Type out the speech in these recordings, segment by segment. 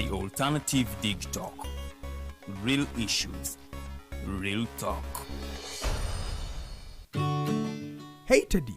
The Alternative Dig Talk. Real issues, real talk. Hey Teddy,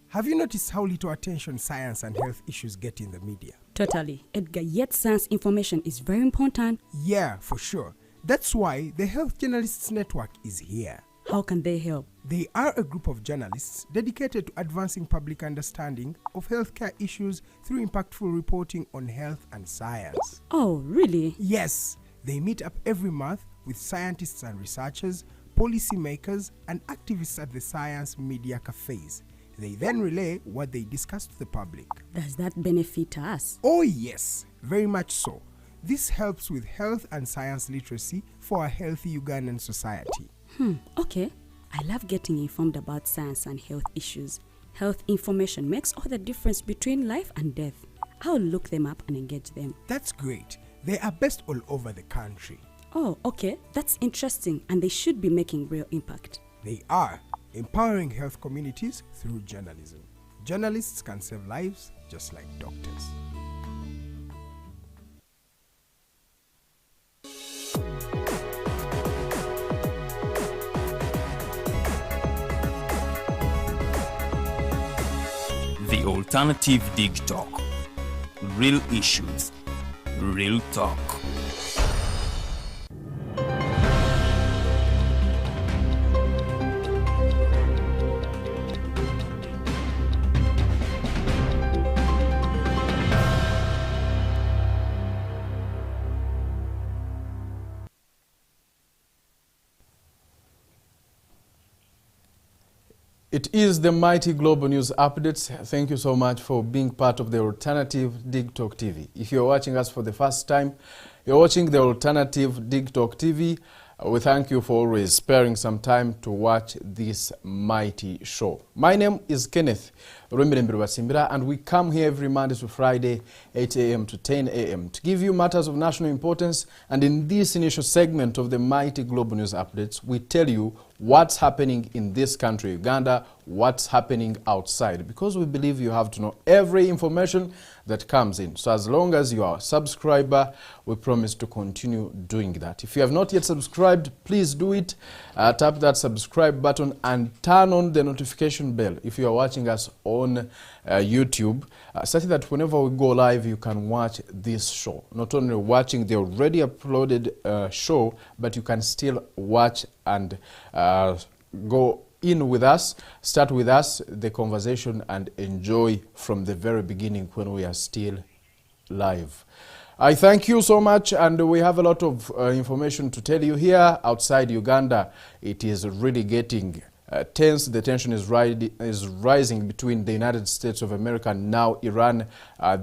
have you noticed how little attention science and health issues get in the media? Totally, Edgar, yet science information is very important. Yeah, for sure. That's why the Health Journalists Network is here. How can they help? They are a group of journalists dedicated to advancing public understanding of healthcare issues through impactful reporting on health and science. Oh, really? Yes, they meet up every month with scientists and researchers, policymakers, and activists at the science media cafes. They then relay what they discuss to the public. Does that benefit us? Oh yes, very much so. This helps with health and science literacy for a healthy Ugandan society. Okay. I love getting informed about science and health issues. Health information makes all the difference between life and death. I'll look them up and engage them. That's great. They are based all over the country. Oh, okay. That's interesting, and they should be making real impact. They are empowering health communities through journalism. Journalists can save lives just like doctors. The Alternative Dig Talk. Real issues, real talk. It is the mighty Global News Updates. Thank you so much for being part of the Alternative Dig Talk TV. If you're watching us for the first time, you're watching the Alternative Dig Talk TV. We thank you for always sparing some time to watch this mighty show. My name is Kenneth Rwembere, and we come here every Monday to Friday, 8 a.m. to 10 a.m. to give you matters of national importance. And in this initial segment of the mighty Global News Updates, we tell you what's happening in this country, Uganda, what's happening outside, because we believe you have to know every information that comes in. So as long as you are a subscriber, we promise to continue doing that. If you have not yet subscribed, please do it. Tap that subscribe button and turn on the notification bell if you are watching us on YouTube, such that whenever we go live, you can watch this show. Not only watching the already uploaded show, but you can still watch and go in with us, start with us, the conversation, and enjoy from the very beginning when we are still live. I thank you so much, and we have a lot of information to tell you here. Outside Uganda, it is really getting tense. The tension is rising between the United States of America and now Iran.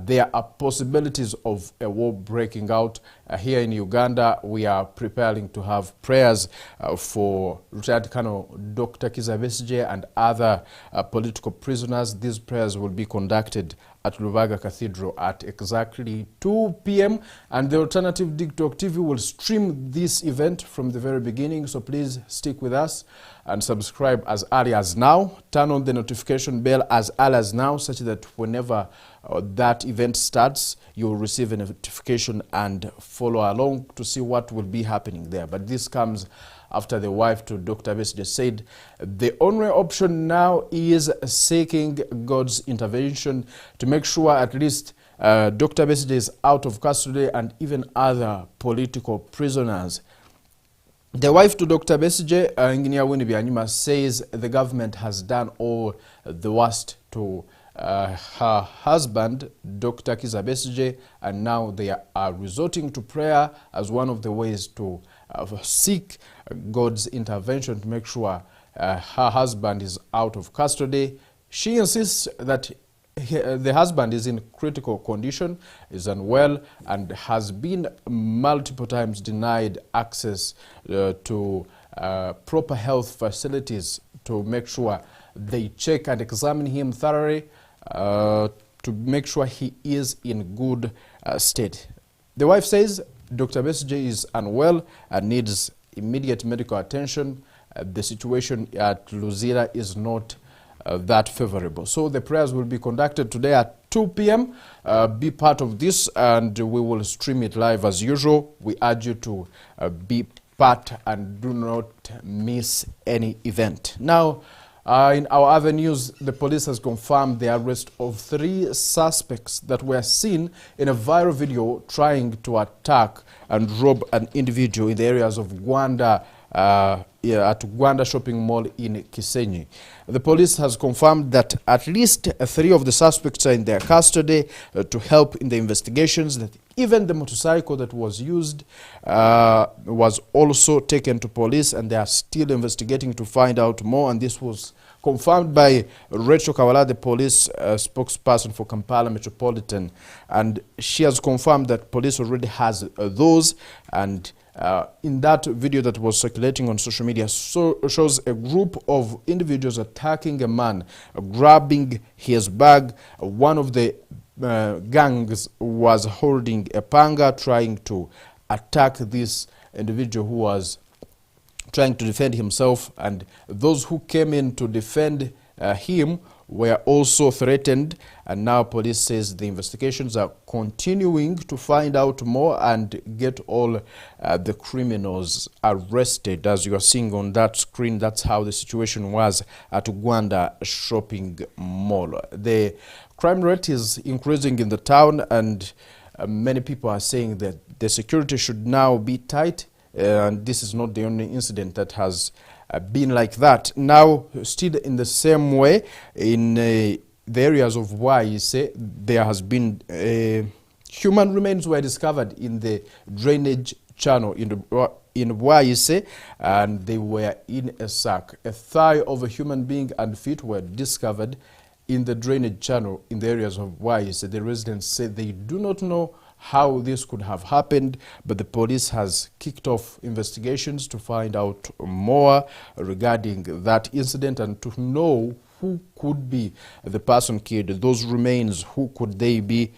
There are possibilities of a war breaking out. Here in Uganda, we are preparing to have prayers for retired Colonel Dr. Kizza Besigye and other political prisoners. These prayers will be conducted at Lubaga Cathedral at exactly 2 p.m. and the Alternative Dig Talk TV will stream this event from the very beginning, so please stick with us and subscribe as early as now. Turn on the notification bell as early as now, such that whenever that event starts, you will receive a notification and follow along to see what will be happening there. But this comes after the wife to Dr. Besigye said the only option now is seeking God's intervention to make sure at least Dr. Besigye is out of custody and even other political prisoners. The wife to Dr. Besigye, Engineer Winnie Byanyima, says the government has done all the worst to her husband, Dr. Kizza Besigye, and now they are resorting to prayer as one of the ways to seek God's intervention to make sure her husband is out of custody. She insists that the husband is in critical condition, is unwell, and has been multiple times denied access to proper health facilities to make sure they check and examine him thoroughly to make sure he is in good state. The wife says Dr. Besigye is unwell and needs immediate medical attention. The situation at Luzira is not that favorable. So the prayers will be conducted today at 2 p.m. Be part of this, and we will stream it live as usual. We urge you to be part and do not miss any event. Now, in our other news, the police has confirmed the arrest of 3 suspects that were seen in a viral video trying to attack and rob an individual in the areas of Gwanda, at Gwanda shopping mall in Kisenyi. The police has confirmed that at least 3 of the suspects are in their custody to help in the investigations, that even the motorcycle that was used was also taken to police, and they are still investigating to find out more. And this was confirmed by Rachel Kawala, the police spokesperson for Kampala Metropolitan, and she has confirmed that police already has those, and in that video that was circulating on social media shows a group of individuals attacking a man, grabbing his bag. One of the gangs was holding a panga trying to attack this individual who was trying to defend himself, and those who came in to defend him were also threatened. And now police says the investigations are continuing to find out more and get all the criminals arrested. As you are seeing on that screen, that's how the situation was at Gwanda shopping mall. The crime rate is increasing in the town, and many people are saying that the security should now be tight, and this is not the only incident that has been like that. Now, still in the same way, in the areas of Waise, there has been human remains were discovered in the drainage channel in Waise, and they were in a sack. A thigh of a human being and feet were discovered in the drainage channel in the areas of Waise. The residents say they do not know how this could have happened, but the police has kicked off investigations to find out more regarding that incident and to know who could be the person killed, those remains, who could they be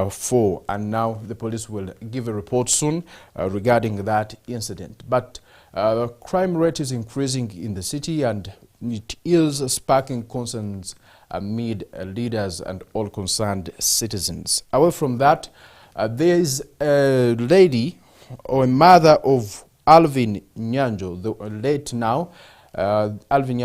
for. And now the police will give a report soon regarding that incident. But the crime rate is increasing in the city, and it is sparking concerns amid leaders and all concerned citizens. Away from that, there is a lady or a mother of Alvin Nyanjo, the late now. Alvin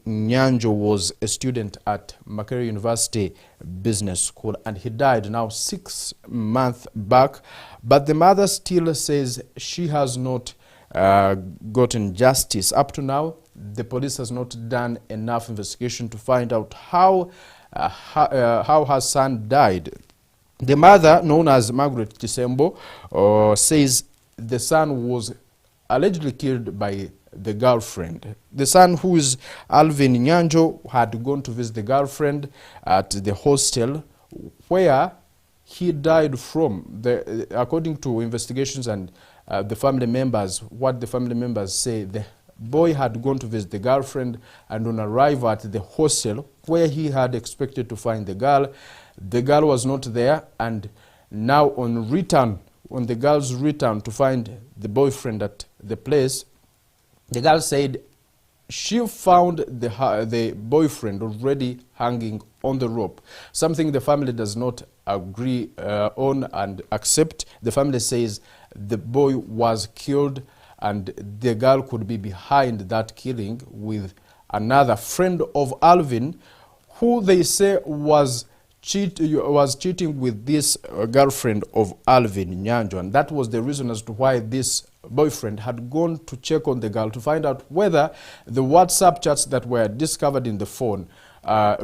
Nyanjo was a student at Makerere University Business School, and he died now 6 months back. But the mother still says she has not gotten justice. Up to now, the police has not done enough investigation to find out how her son died. The mother, known as Margaret Kisembo, says the son was allegedly killed by the girlfriend. The son, who is Alvin Nyanjo, had gone to visit the girlfriend at the hostel where he died from. According to investigations and the family members, what the family members say, the boy had gone to visit the girlfriend, and on arrival at the hostel where he had expected to find the girl was not there. And now on the girl's return to find the boyfriend at the place, the girl said she found the boyfriend already hanging on the rope, something the family does not agree on and accept. The family says the boy was killed, and the girl could be behind that killing with another friend of Alvin, who they say was cheating with this girlfriend of Alvin Nyanjo. And that was the reason as to why this boyfriend had gone to check on the girl to find out whether the WhatsApp chats that were discovered in the phone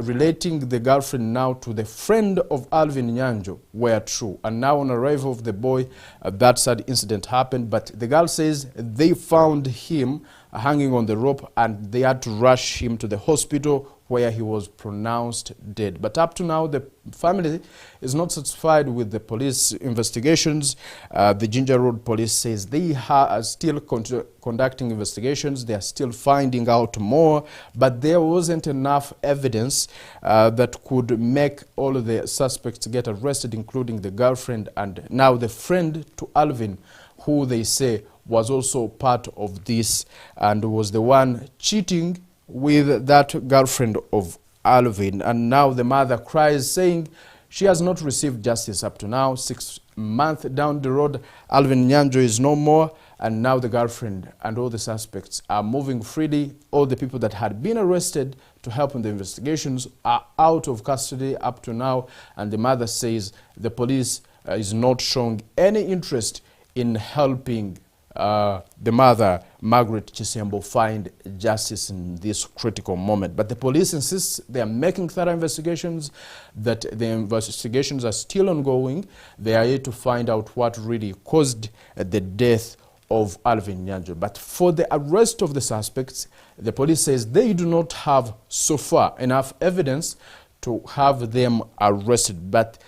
relating the girlfriend now to the friend of Alvin Nyanjo were true. And now on arrival of the boy, that sad incident happened. But the girl says they found him hanging on the rope, and they had to rush him to the hospital where he was pronounced dead. But up to now, the family is not satisfied with the police investigations. The Ginger Road police says they are still conducting investigations. They are still finding out more, but there wasn't enough evidence that could make all of the suspects get arrested, including the girlfriend and now the friend to Alvin, who they say was also part of this and was the one cheating with that girlfriend of Alvin. And now the mother cries, saying she has not received justice up to now. 6 months down the road, Alvin Nyanjo is no more, and now the girlfriend and all the suspects are moving freely. All the people that had been arrested to help in the investigations are out of custody up to now, and the mother says the police is not showing any interest in helping the mother, Margaret Chisembo, find justice in this critical moment. But the police insists they are making thorough investigations, that the investigations are still ongoing. They are here to find out what really caused the death of Alvin Nyanjo. But for the arrest of the suspects, the police says they do not have so far enough evidence to have them arrested. But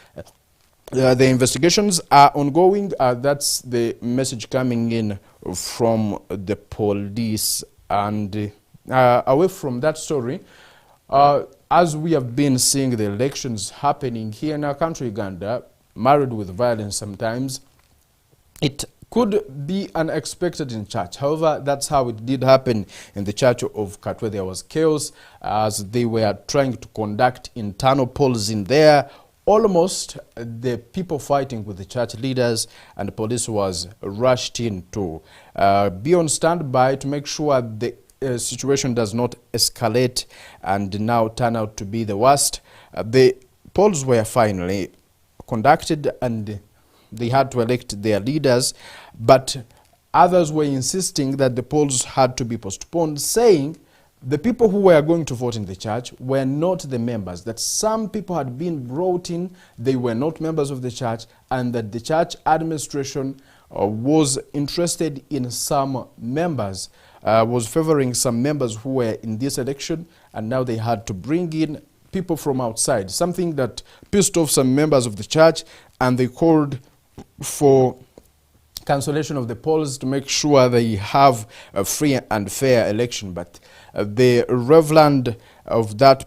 the investigations are ongoing. That's the message coming in from the police. And away from that story, as we have been seeing the elections happening here in our country, Uganda, married with violence sometimes, it could be unexpected in church. However, that's how it did happen in the church of Katwe. There was chaos as they were trying to conduct internal polls in there. Almost the people fighting with the church leaders, and the police was rushed in to be on standby to make sure the situation does not escalate and now turn out to be the worst. The polls were finally conducted and they had to elect their leaders, but others were insisting that the polls had to be postponed, saying the people who were going to vote in the church were not the members, that some people had been brought in, they were not members of the church, and that the church administration was interested in some members, was favoring some members who were in this election, and now they had to bring in people from outside, something that pissed off some members of the church, and they called for cancellation of the polls to make sure they have a free and fair election. But the Reverend of that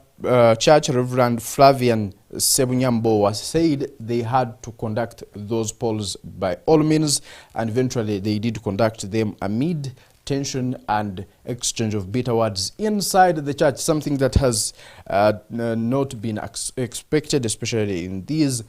church, Reverend Flavian Sebunyambo, was said they had to conduct those polls by all means, and eventually they did conduct them amid tension and exchange of bitter words inside the church, something that has not been expected, especially in these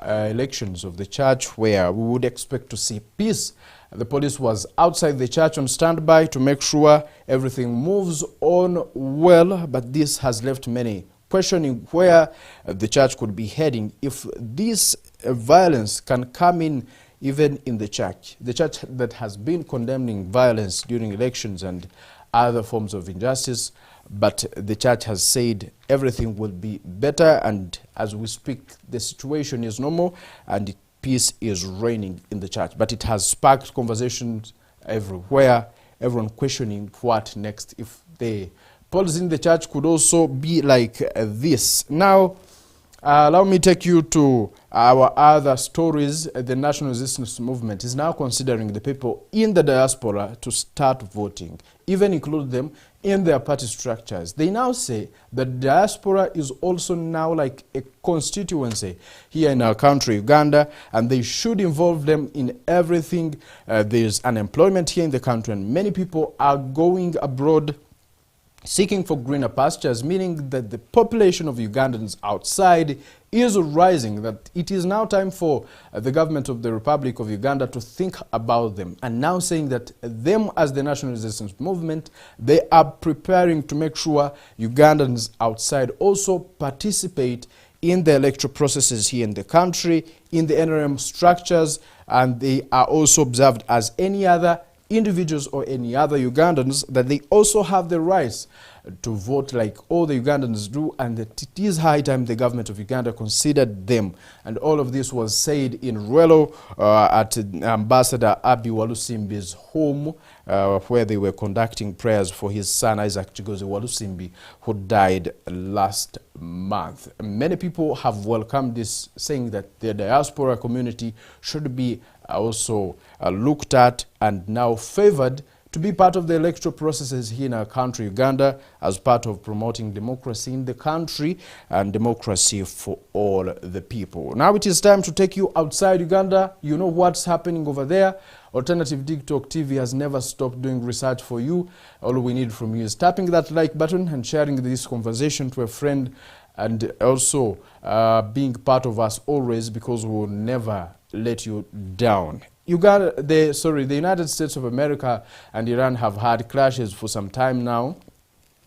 elections of the church, where we would expect to see peace. The police was outside the church on standby to make sure everything moves on well, but this has left many questioning where the church could be heading if this violence can come in even in the church that has been condemning violence during elections and other forms of injustice. But the church has said everything will be better, and as we speak, the situation is normal and peace is reigning in the church. But it has sparked conversations everywhere, everyone questioning what next, if the polls in the church could also be like this. Now, allow me take you to our other stories. The National Resistance Movement is now considering the people in the diaspora to start voting, even include them in their party structures. They now say that diaspora is also now like a constituency here in our country, Uganda, and they should involve them in everything. There's unemployment here in the country, and many people are going abroad seeking for greener pastures, meaning that the population of Ugandans outside is rising, that it is now time for the government of the Republic of Uganda to think about them, and now saying that them as the National Resistance Movement, they are preparing to make sure Ugandans outside also participate in the electoral processes here in the country, in the NRM structures, and they are also observed as any other individuals or any other Ugandans, that they also have the rights to vote like all the Ugandans do, and that it is high time the government of Uganda considered them. And all of this was said in Rwelo at Ambassador Abi Walusimbi's home, where they were conducting prayers for his son Isaac Chigoze Walusimbi, who died last month. Many people have welcomed this, saying that the diaspora community should be also looked at and now favored to be part of the electoral processes here in our country, Uganda, as part of promoting democracy in the country and democracy for all the people. Now it is time to take you outside Uganda. You know what's happening over there. Alternative TikTok TV has never stopped doing research for you. All we need from you is tapping that like button and sharing this conversation to a friend, and also being part of us always, because we will never let you down. The United States of America and Iran have had clashes for some time now.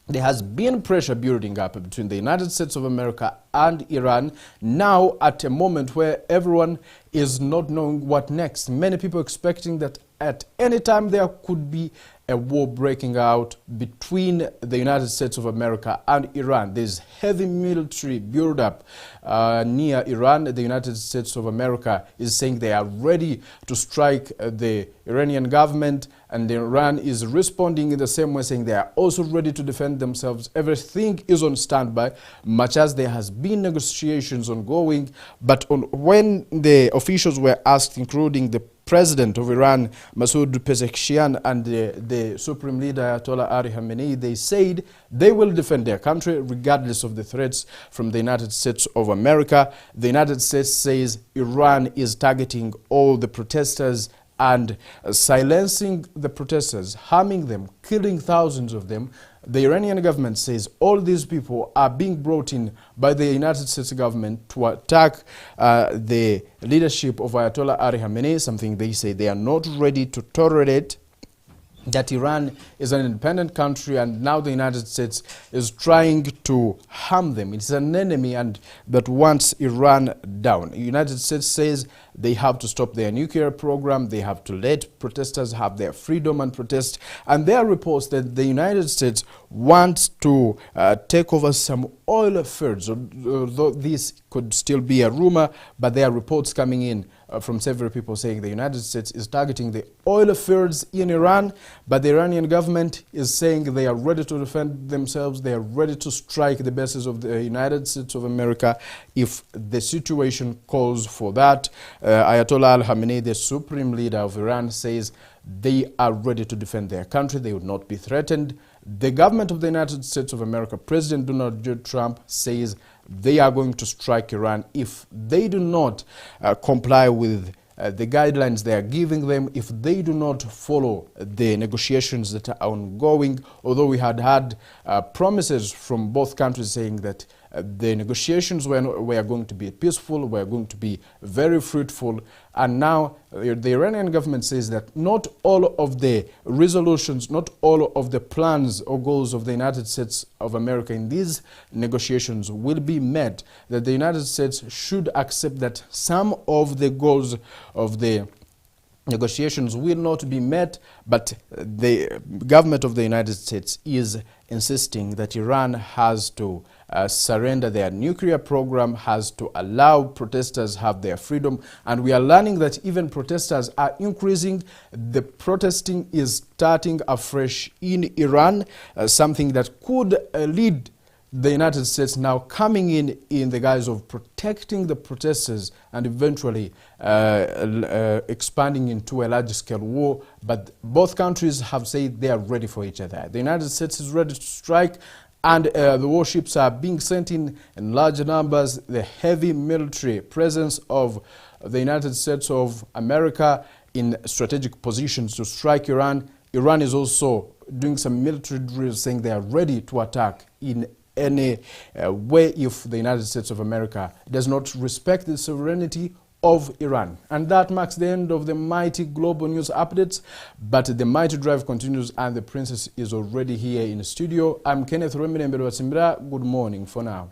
There has been pressure building up between the United States of America and Iran, now at a moment where everyone is not knowing what next. Many people expecting that at any time there could be a war breaking out between the United States of America and Iran. There's heavy military buildup near Iran. The United States of America is saying they are ready to strike the Iranian government, and Iran is responding in the same way, saying they are also ready to defend themselves. Everything is on standby, much as there has been negotiations ongoing. But when the officials were asked, including the President of Iran, Masoud Pezeshkian, and the Supreme Leader, Ayatollah Ali Khamenei, they said they will defend their country regardless of the threats from the United States of America. The United States says Iran is targeting all the protesters and silencing the protesters, harming them, killing thousands of them. The Iranian government says all these people are being brought in by the United States government to attack the leadership of Ayatollah Ali Khamenei, something they say they are not ready to tolerate, that Iran is an independent country and now the United States is trying to harm them. It's an enemy and that wants Iran down. The United States says they have to stop their nuclear program, they have to let protesters have their freedom and protest. And there are reports that the United States wants to take over some oil fields, although this could still be a rumor, but there are reports coming in from several people saying the United States is targeting the oil fields in Iran, but the Iranian government is saying they are ready to defend themselves, they are ready to strike the bases of the United States of America if the situation calls for that. Ayatollah Ali Khamenei, the supreme leader of Iran, says they are ready to defend their country, they would not be threatened. The government of the United States of America, President Donald J. Trump, says they are going to strike Iran if they do not comply with the guidelines they are giving them, if they do not follow the negotiations that are ongoing, although we had promises from both countries saying that the negotiations were going to be peaceful, were going to be very fruitful, and now the Iranian government says that not all of the resolutions, not all of the plans or goals of the United States of America in these negotiations will be met, that the United States should accept that some of the goals of the negotiations will not be met, but the government of the United States is insisting that Iran has to surrender their nuclear program, has to allow protesters have their freedom. And we are learning that even protesters are increasing. The protesting is starting afresh in Iran, something that could lead the United States now coming in the guise of protecting the protesters and eventually expanding into a large-scale war. But both countries have said they are ready for each other. The United States is ready to strike, and the warships are being sent in large numbers. The heavy military presence of the United States of America in strategic positions to strike Iran. Iran is also doing some military drills, saying they are ready to attack in any way if the United States of America does not respect the sovereignty of Iran. And that marks the end of the mighty global news updates, but the mighty drive continues and the princess is already here in the studio. I'm Kenneth Remine Mbelwasimbira. Good morning for now.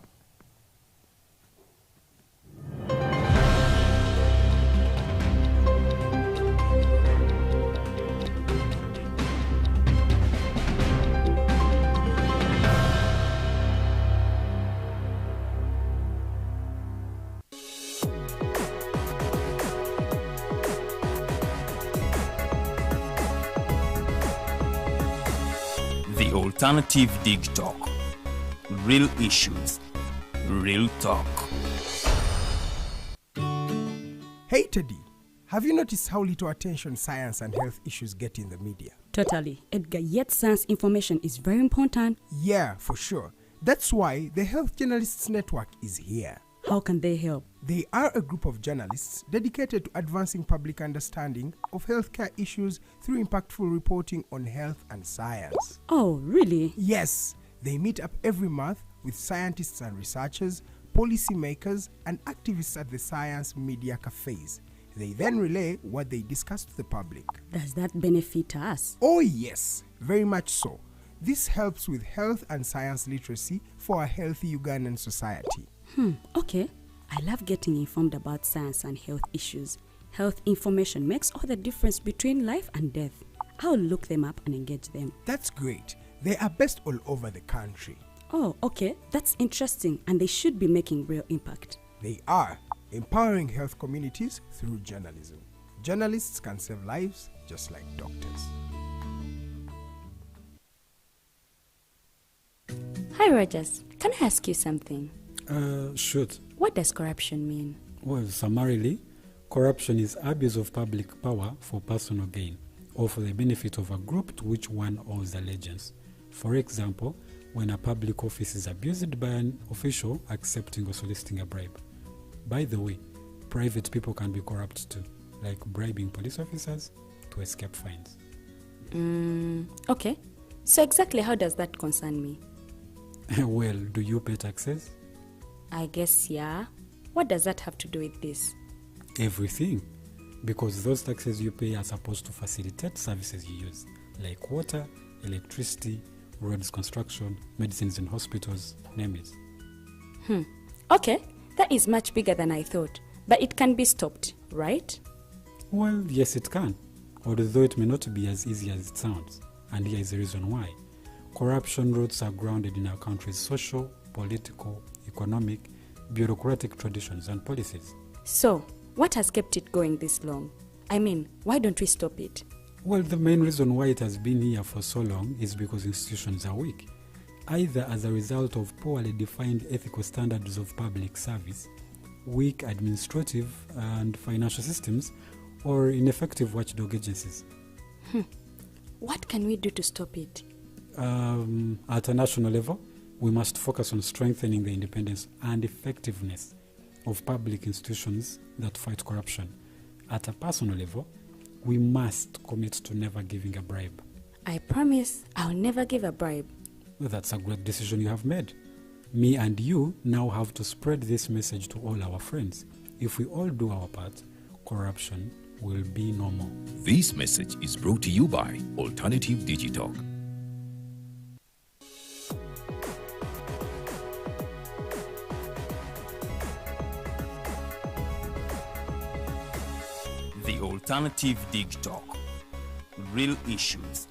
The Alternative Dig Talk. Real issues, real talk. Hey Teddy, have you noticed how little attention science and health issues get in the media? Totally. Edgar, yet science information is very important. Yeah, for sure. That's why the Health Journalists Network is here. How can they help? They are a group of journalists dedicated to advancing public understanding of healthcare issues through impactful reporting on health and science. Oh, really? Yes, they meet up every month with scientists and researchers, policymakers, and activists at the science media cafes. They then relay what they discuss to the public. Does that benefit us? Oh yes, very much so. This helps with health and science literacy for a healthy Ugandan society. Okay. I love getting informed about science and health issues. Health information makes all the difference between life and death. I'll look them up and engage them. That's great. They are based all over the country. Oh, okay. That's interesting, and they should be making real impact. They are empowering health communities through journalism. Journalists can save lives just like doctors. Hi, Rogers. Can I ask you something? Shoot. What does corruption mean? Well, summarily, corruption is abuse of public power for personal gain or for the benefit of a group to which one owes allegiance. For example, when a public office is abused by an official accepting or soliciting a bribe. By the way, private people can be corrupt too, like bribing police officers to escape fines. Okay. So exactly how does that concern me? Well, do you pay taxes? I guess, yeah. What does that have to do with this? Everything. Because those taxes you pay are supposed to facilitate services you use, like water, electricity, roads construction, medicines in hospitals, name it. Okay, that is much bigger than I thought. But it can be stopped, right? Well, yes it can, although it may not be as easy as it sounds. And here is the reason why. Corruption roots are grounded in our country's social, political, economic, bureaucratic traditions and policies. So, what has kept it going this long? I mean, why don't we stop it? Well, the main reason why it has been here for so long is because institutions are weak, either as a result of poorly defined ethical standards of public service, weak administrative and financial systems, or ineffective watchdog agencies. What can we do to stop it? At a national level, we must focus on strengthening the independence and effectiveness of public institutions that fight corruption. At a personal level, we must commit to never giving a bribe. I promise I'll never give a bribe. Well, that's a great decision you have made. Me and you now have to spread this message to all our friends. If we all do our part, corruption will be no more. This message is brought to you by Alternative Digital. The Alternative Dig Talk. Real issues,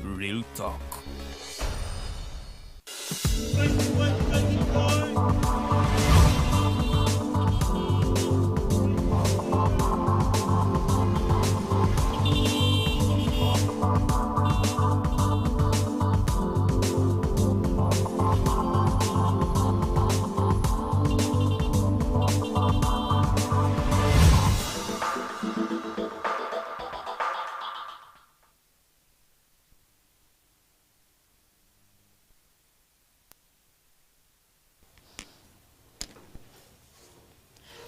real talk.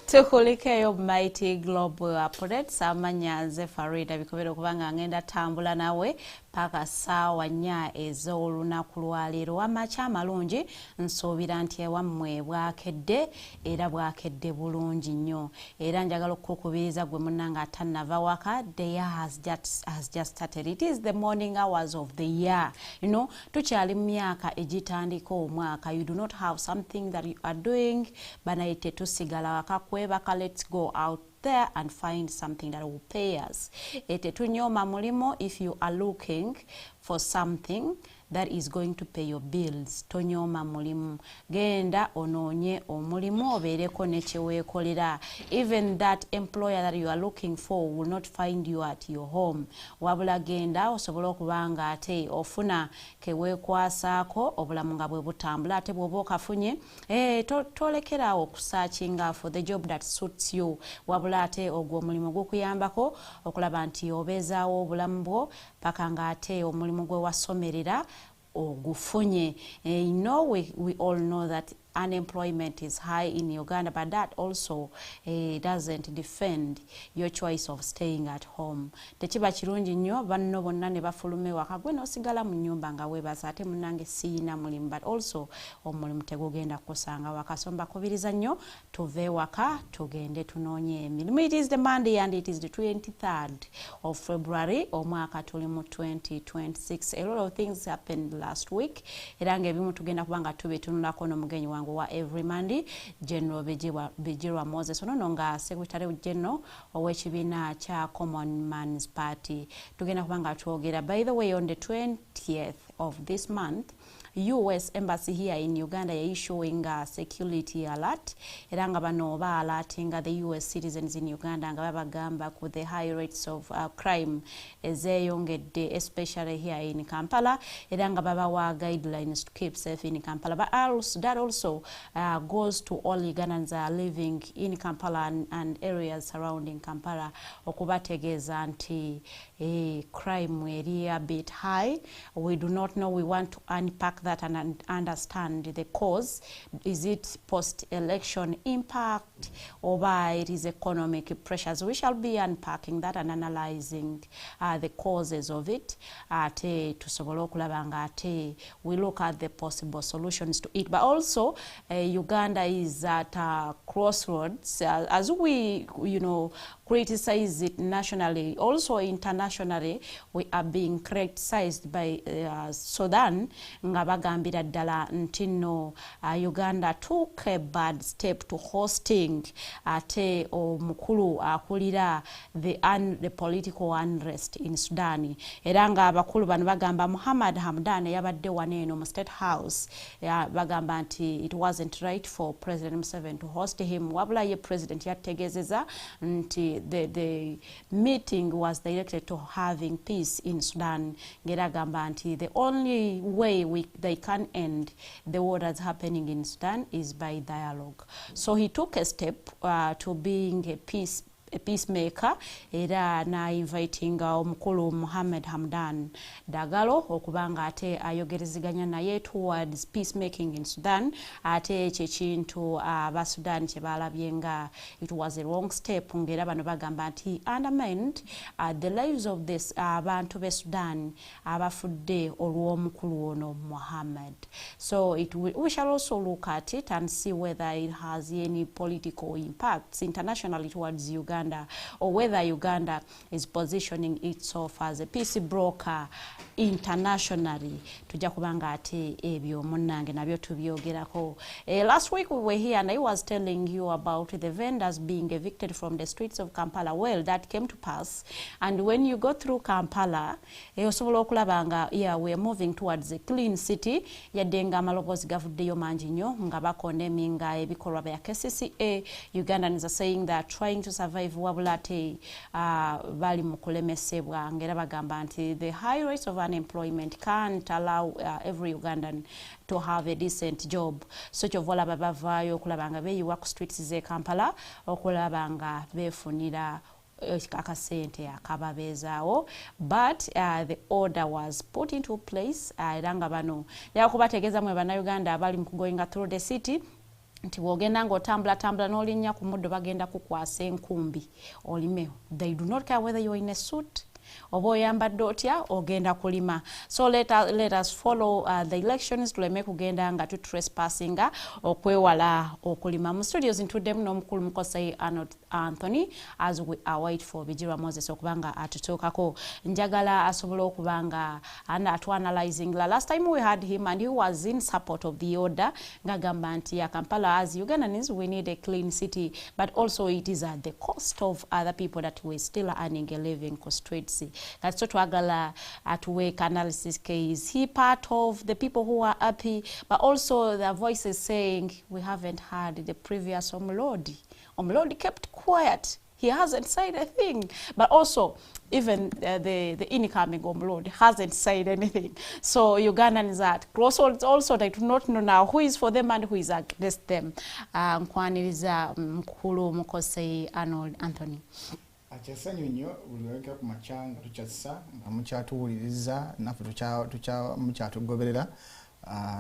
Tukulikeyo Mighty Global Updates amanya nze Farida Bikobere kubanga ngenda tambula nawe paka sawa nya ez'olunaku lwaleero amacha amalungi nsuubira nti ewammwe bwakedde era bwakedde bulungi nnyo era njagala okukubiriza gwe munnanga atannava waka the year has just started. It is the morning hours of the year, you know, tukyali mu myaka egitandika omwaka. You do not have something that you are doing banayite tusigala waka kwebaka. Let's go out there and find something that will pay us. Tunyoma mulimo, if you are looking for something that is going to pay your bills, tonyoma mulimu, genda ononye omulimu obeereko ne kyeweekolera. Even that employer that you are looking for will not find you at your home. Wabula genda osobola okubanga ate ofuna keweekwasaako obulamu nga bwe butambula. Ate bw'oba okafunye tolekerawo okusearchinga for the job that suits you. Wabula ate ogwo omulimu gukuyambako okulaba nti obeezaawo obulamu bwo paka nga ate omulimu gwe wasomerera ogufunye. You know, we all know that unemployment is high in Uganda, but that also doesn't defend your choice of staying at home. Tekiba kirungi nnyo banno bonna ne bafulume waka gwe nosigala mu nnyumba nga weebaza ate munnange siina mulimu, but also omulimu tegugenda kusanga waka. So mbakubiriza nnyo tuve waka tugende tunoonye emirimu. It is the Monday and it is the 23rd of February omwaka tuli mu 2026. A lot of things happened last week era ng'ebimu tugenda kubanga tubitunulako n'omugenyi wangu wa every Monday, General Bigirwa Moses ono nga Secretary General ow'ekibiina kya Common Man's Party. Tugenda kubanga twogera. By the way, on the 20th of this month, US Embassy here in Uganda is issuing a security alert. Eranga bano ba alerting the US citizens in Uganda nga babagamba ku the high rates of crime ezeyongedde, especially here in Kampala. Eranga babawa guidelines to keep safe in Kampala. But that also goes to all Ugandans living in Kampala and areas surrounding Kampala. Okubategeeza nti crime eri a bit high. We do not know. We want to unpack that and understand the cause. Is it post-election impact or by it is economic pressures? We shall be unpacking that and analyzing the causes of it. We look at the possible solutions to it. But also, Uganda is at a crossroads. As we, criticize it nationally, also internationally, we are being criticized by Sudan. Ngabagambira ddala ntino Uganda took a bad step to hosting ate omukulu akulira the political unrest in Sudan. Era nga abakulu bano bagamba Muhammad Hamdan yabadde waneeno mu State House bagamba nti it wasn't right for President Museveni to host him. Wabula ye President yategezeza nti the meeting was directed to having peace in Sudan. Ngera gamba nti the only way they can end the war that's happening in Sudan is by dialogue. So he took a step to being a peacemaker era na inviting omukulu Muhammad Hamdan Dagalo okubanga ate ayogereziganya naye towards peacemaking in Sudan. Ate ekintu Sudan kyebalabyenga it was a wrong step ngera bano bagamba nti undermined the lives of this abantu be Sudan abafudde olw'omukulu ono Muhammad. So we shall also look at it and see whether it has any political impacts internationally towards Uganda, or whether Uganda is positioning itself as a peace broker internationally. Tujja kubanga ate ebyo munnange nabyo tubyogerako. Last week we were here and I was telling you about the vendors being evicted from the streets of Kampala. Well, that came to pass, and when you go through Kampala osobola okulabanga we are moving towards a clean city. Yadenga amalobozi gavuddeyo mangi nnyo nga bakondeminga ebikolwa bya KCCA. Ugandans are saying they are trying to survive wabula ate bali mu kulemesebwa ngera bagamba nti the high rates of unemployment can't allow every Ugandan to have a decent job. So kyovola babavaayo okulabanga beeyiwa ku streets ze Kampala okulabanga beefunira akasente akababeezaawo. But the order was put into place era nga bano yakubategeeza mwe bannayuganda abali mu going through the city nti wogenda ng'otambula n'olinnya ku muddo bagenda kukwasa enkumbi olimewo. They do not care whether you are in a suit oba oyambadde otya ogenda kulima. So let us follow the elections tuleme kugenda nga tutrespassing okwewala okulima. Mu studios ntuddemu n'omukulu Mukosayi Anthony as we await for Bigirwa Moses okubanga atutuukako. Njagala asobola okubanga atu-analyzing. Last time we had him and he was in support of the order ngagamba nti ya Kampala as Ugandans we need a clean city, but also it is at the cost of other people that we still earning a living ku streets. That's what twagala at work analysis case. He part of the people who are happy, but also their voices saying we haven't heard the previous Omulodi. Omulodi kept quiet. He hasn't said a thing. But also, even the incoming Omulodi hasn't said anything. So Ugandans at crossroads also, they do not know now who is for them and who is against them. Nkwaniriza mkulu Mukosayi Anthony. Akyasanyu nnyo buli weka ku makyanga tukyassa nga mukyatuwuliriza naffe mukyatugoberera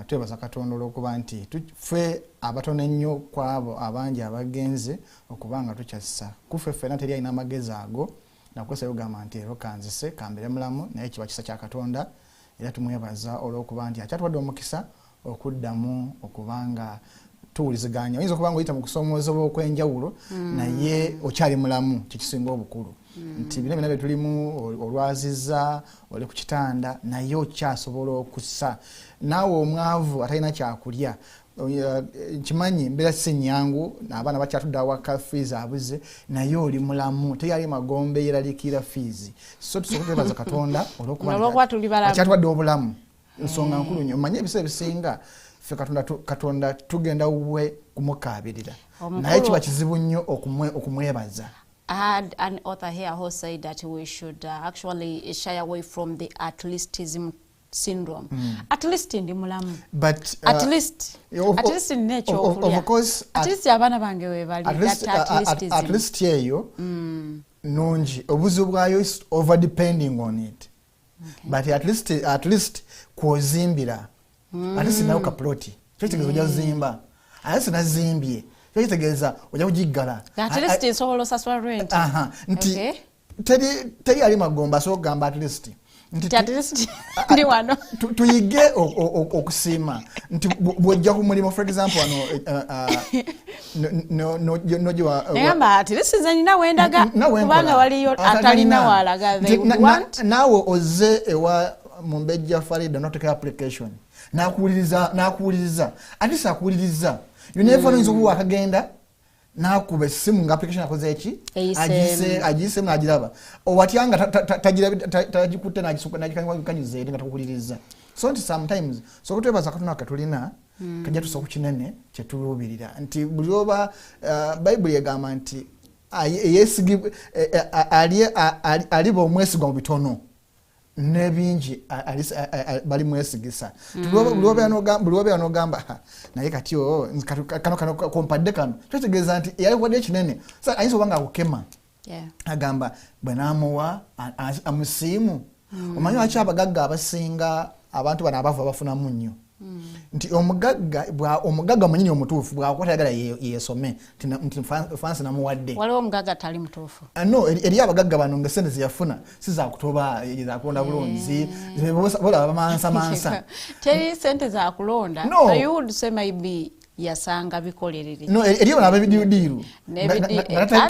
twebaza Katonda olw'okuba nti ffe abatono ennyo kwabo abangi abagenze okubanga tukyassa kuffe ffenna teri alina amagezi ago nakozesa yogamba nti ero kanzise kambere mulamu naye kiba kisa kya Katonda era tumwebaza olw'okuba nti akyatuwadde omukisa okuddamu okubanga tuwuliziganya oyinza okuba nga oyita mu kusoomozebwa okw'enjawulo naye okyali mulamu kikisinga obukulu nti bino byonna bye tulimu olwaziza oli ku kitanda naye okyasobola okussa naawe omwavu atalina kyakulya nkimanyi mbeera si nnyangu abaana bakyatudde awaka fiizi abuze naye oli mulamu teyali magombe yeraliikirira fiizi so tusobola kwebaza Katonda olw'okuba akyatuwadde obulamu nsonga nkulu nnyo omanye ebiseera ebisinga ffe Katonda tugenda we kumukaabirira naye kiba kizibu nnyo okumwebaza. I had an author here who said that we should actually shy away from the at-leastism syndrome. At least in the mulamu. But at least in nature of course at least abana bange we value that at-leastism. At least yeyo nungi obuzibu bwayo is over depending on it. But at least kuzimbira at least nayo kaploti kitegeeza ojja zimba at least nazimbye kitegeeza ojja kujiggala at least nsobola saswa rent nti teri ali magomba so gamba at least at least ndi wano tuyige okusiima nti bwojja ku mulimo for example no jiwa ngamba at least zanina wendaga kubanga waliyo atalina walaga they want nawe oze ewa Mumbejja Farida noteka application nakuwuliriza ati sakuwuliriza you never know nzokuwa akagenda nakuba simu nga application akoze eki agise mnagiraba owatyanga tajikutte nakanyuze eri nga takuwuliriza so nti sometimes so kutwebaza Katonda katulina kajja tusa ku kinene kyetuluubirira nti buli oba Bayibuli egamba nti aliba omwesigwa mu bitono nebingi bali mwesigisa buli anogamba naye kati kano kompadde kano kitegeeza nti yali kinene ayinza obanga akukema agamba bwe naamuwa amusiimu omanyi waki abagagga abasinga abantu bano abavu abafunamu nnyo nti omugagga munyini omutuufu bwakuba tayagala yesome nti fansi namuwadde waliwo omugagga tali mutuufu no eri abagagga bano nga sente zeyafuna sizakutoba zakulonda bulunzi bola bamansa teri sente zakulonda you would say maybe yasanga bikolerere no eriyo bana abidiru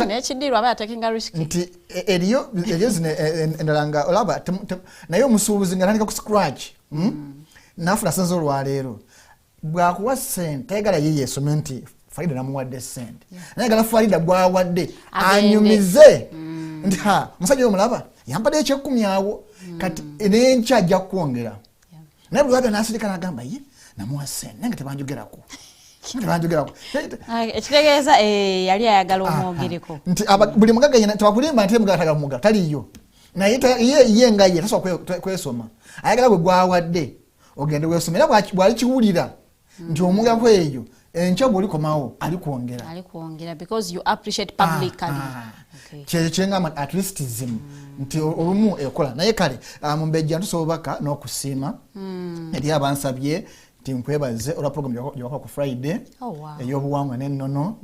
nekidiru aba takinga risk nti eriyo zine endalanga olaba nayo musubuzi ngatandika ku scratch nafuna senzo lwaleero bwakuwa sente tayagala yeyesome nti Farida namuwadde sente nayagala Farida gwawadde anyumize nti musajja omulaba yampadde ekyekumi awo kati n'enkya ajja kwongera naye buli wabya nasirika nagamba ye namuwa sente nange tebanjogerako ekitegeeza yali ayagala omwogereko nti buli mugagga yena tebakulimba nti mugagga tagala mugagga taliyo naye ye nga ye tasobola kwesoma ayagala gwe gwawadde ogende wesomera bwali kiwulira nti omugako eyo enkya bwolikomawo alikwongera because you appreciate publicly kyengamba at leastism nti olumu ekola naye kale Mumbejja ntusobaka n'okusiima eri abansabye tinkwebaze olwa program gyawakola ku Friday ey'obuwangwa n'ennono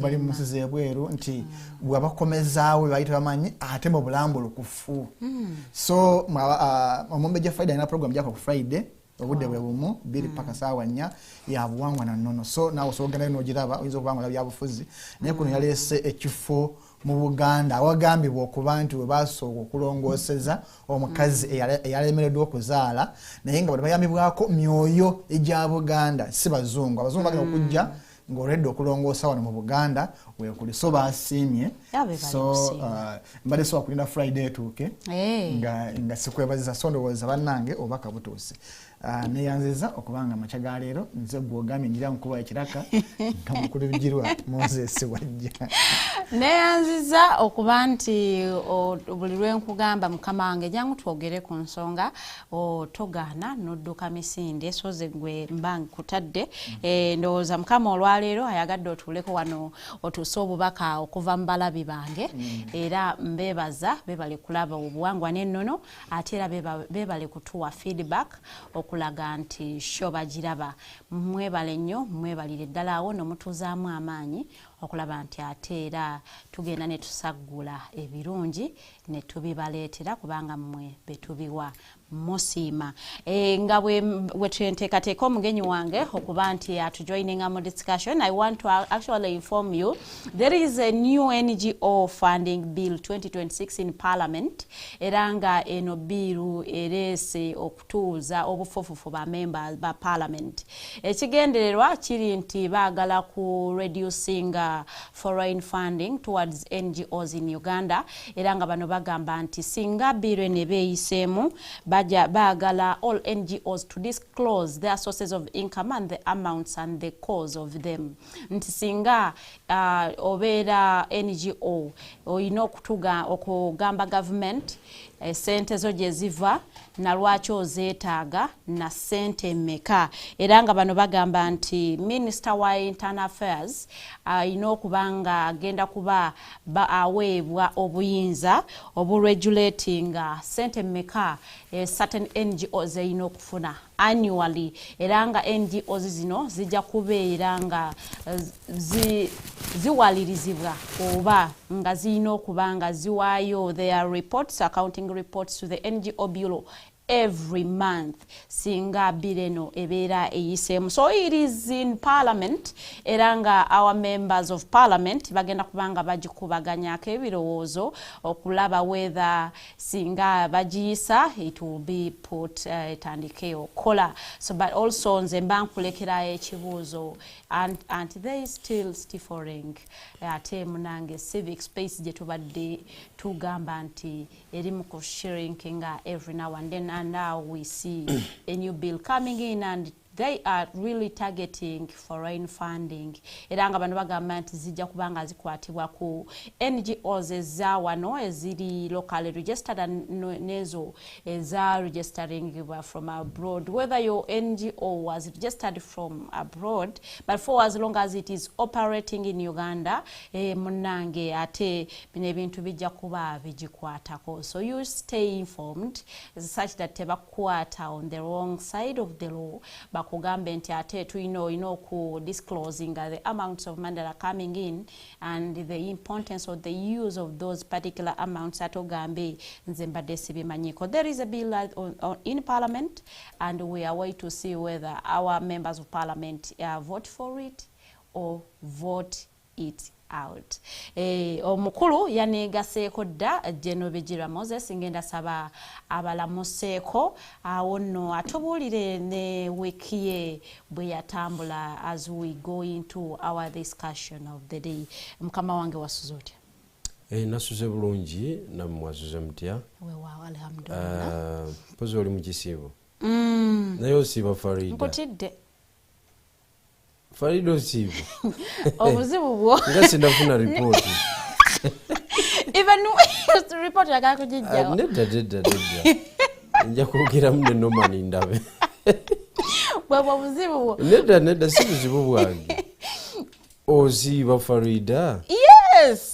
bali mu nsi z'ebweru nti bwabakomezaawo bayita bamanyi ate mu bulambulukufu so Mumbejja Friday alina program gyakola ku Friday obudde bwe bumu 2 paka saawa 4 ya buwangwa na nnono so naawe osobola n'ogiraba oyinza okuba nga byabufuzi naye kuno yaleese ekifo mu Buganda awagambibwa okuba nti we basooka okulongooseza omukazi eyalemereddwa okuzaala naye nga bano bayambibwako myoyo egya Buganda si bazungu abazungu bagenda okujja ng'oledde okulongoosa wano mu Buganda weekuli so basiimye so mbadde sobola kulinda Friday etuuke nga sikwebaziza so ndowooza bannange obubaka butuuse neyanziza okubanga amakya ga leero nze gwogambye njira nkuba ekiraka nga mukulu Bigirwa Moses wajja neyanziza okuba nti buli lwenkugamba mukama wange jangu twogere ku nsonga togaana nodduka misinde soze gwe mba nkutadde ndowooza mukama olwaleero ayagadde otuuleko wano otuuse obubaka okuva mu balabi bange era mbeebaza beebale kulaba obuwangwa n'ennono ate era beebale kutuwa feedback okulaga nti sho bagiraba mwebale nnyo mwebalire ddala awo nomutuzaamu amaanyi okulaba nti ate era tugenda ne tusaggula ebirungi ne tubibaleetera kubanga mmwe betubiwa musiima nga bwe twenteekateeka omugenyi wange okuba nti atujoininga mu discussion. I want to actually inform you there is a new NGO funding bill 2026 in parliament era nga eno biiru ereese okutuuza obufufufu ba members ba parliament. Ekigendererwa kiri nti baagala ku reducing foreign funding towards NGOs in Uganda era nga bano bagamba nti singa biiru ne beeyiseemu bagala all NGOs to disclose their sources of income and the amounts and the cause of them. Nti singa obeera NGO oyina okugamba government sente zo gye ziva na lwaki ozeetaaga na sente mmeka era nga bano bagamba nti Minister wa Internal Affairs ayina okubanga agenda kuba aweebwa obuyinza oburegulatinga sente mmeka certain NGOs ayina okufuna annually era nga NGOs zino zijja kubeera nga ziwalirizibwa oba nga ziyina okuba nga ziwaayo their reports, accounting reports to the NGO Bureau every month singa bireno ebeera eyiseemu. So it is in parliament era nga our members of parliament bagenda kubanga bagikubaganyako ebirowoozo okulaba whether singa bagiyisa it will be put etandike okola. So but also nze mba nkulekera ekibuuzo and they still stifling ate munange civic space gye tubadde tugamba nti erimu ku shrinkinga every now and then. And now we see a new bill coming in and they are really targeting foreign funding. Era nga bano bagamba nti zijja kubanga zikwatibwa ku NGOs eza wano eziri locally registered and nezo eza registering from abroad. Whether your NGO was registered from abroad, but for as long as it is operating in Uganda, munange ate bino ebintu bijja kuba bigikwatako. So you stay informed such that tebakwata on the wrong side of the law. Kugambe nti ate tulina ku disclosing the amounts of money that are coming in and the importance of the use of those particular amounts atogambe nze mbadde sibimanyiko. There is a bill in parliament and we are waiting to see whether our members of parliament vote for it or vote it out. Omukulu yaneegaseeko dda Gen.Moses Bigirwa ngenda saba abalamuseeko awo nno atubuulire ne wiiki ye bwe yatambula as we go into our discussion of the day. Mukama wange wasuze otya? Nasuze bulungi nammwe wasuze mutya? Weewaawo alhamdulillah. Mpozi oli mu kisiibo? Naye osiiba Farida? Nkutidde. Farida osiiba? Obuzibu bwo. Nga sindafuna ripooti. Even report yagala kugijjawo. Nedda. Nja kwogeramu ne Nomani ndabe. Bwebwo buzibu bwo. Nedda si buzibu bwange. Osiiba Farida? Yes.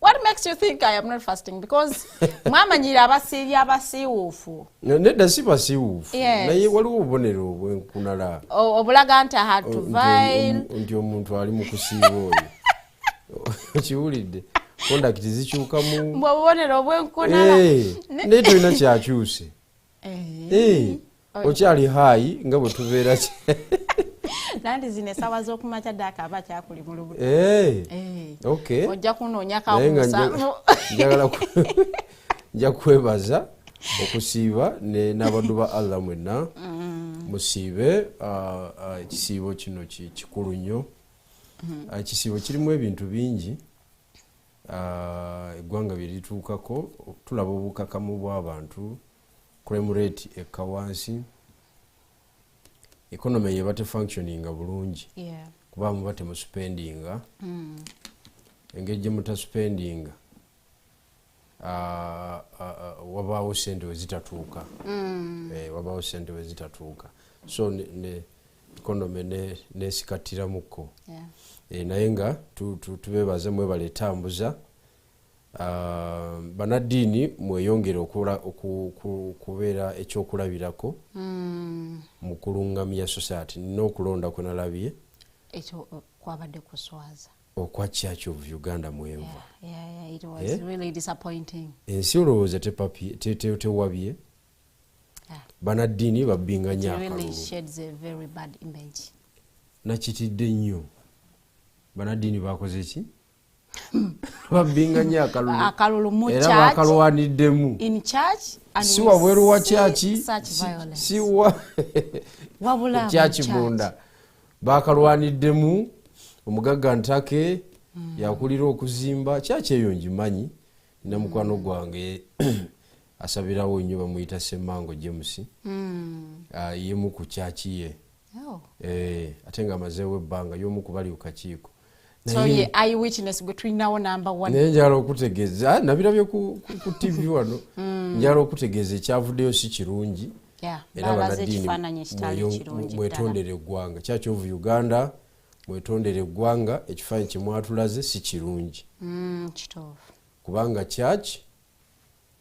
What makes you think I am not fasting? Because mwamanyira abasiiwuufu. Nedda si basiiwuufu. Yes. Naye waliwo obubonero obwenkunala. Obulaga nti I had to vile. Nti omuntu ali mu kusiiba oyo. Kiwulidde. Kondakiti zikyukamu. Mbwobubonero obwenkunala. Naye tolina kyakyuse. Okyali hayi nga bwe tubeera Nandi zine sawa z'okumakya ddaaka aba kyakuli mu lubuto. Okay. Ojja kunoonya kawusa. Nja kwebaza okusiiba n'abaddu ba Allah mwenna musiibe ekisiibo kino kikulu nnyo. Ekisiibo kirimu ebintu bingi eggwanga bye lituukako tulaba obukakamu bw'abantu, crime rate ekka wansi, economy yeba te functioning bulungi kuba muba temu spendinga engeri gye mutasuspendinga wabaawo sente we zitatuuka wabaawo sente we zitatuuka so ekonome nesikatiramuko naye nga tubebaze mwebale tambuza banaddiini mweyongere okubeera ekyokulabirako mu kulungamya society n'okulonda kwe nalabye ekyo kwabadde kuswaza okwa Church of Uganda mwenva it was really disappointing. Ensi olowooza tewabye banaddiini babbinganya akalulu nakitidde nnyo banaddiini bakoze ki babbinganya akalulu era bakalwaniddemu si wabweru wa kyaki siwa kyaki munda bakalwaniddemu omugagga Ntake yakulira okuzimba kyaki eyo ngimanyi nina mukwano gwange asabirawo nnyo bamuyita Ssemmango James yemu ku kyaki ye ate nga amazeewo ebbanga y'omu ku bali ku kakiiko naye njala okutegeeza nabirabye ku TV wano njala okutegeeza ekyavuddeyo si kirungi era banaddiini mwetondere eggwanga Church of Uganda mwetondere eggwanga ekifaananyi kye mwatulaze si kirungi kubanga church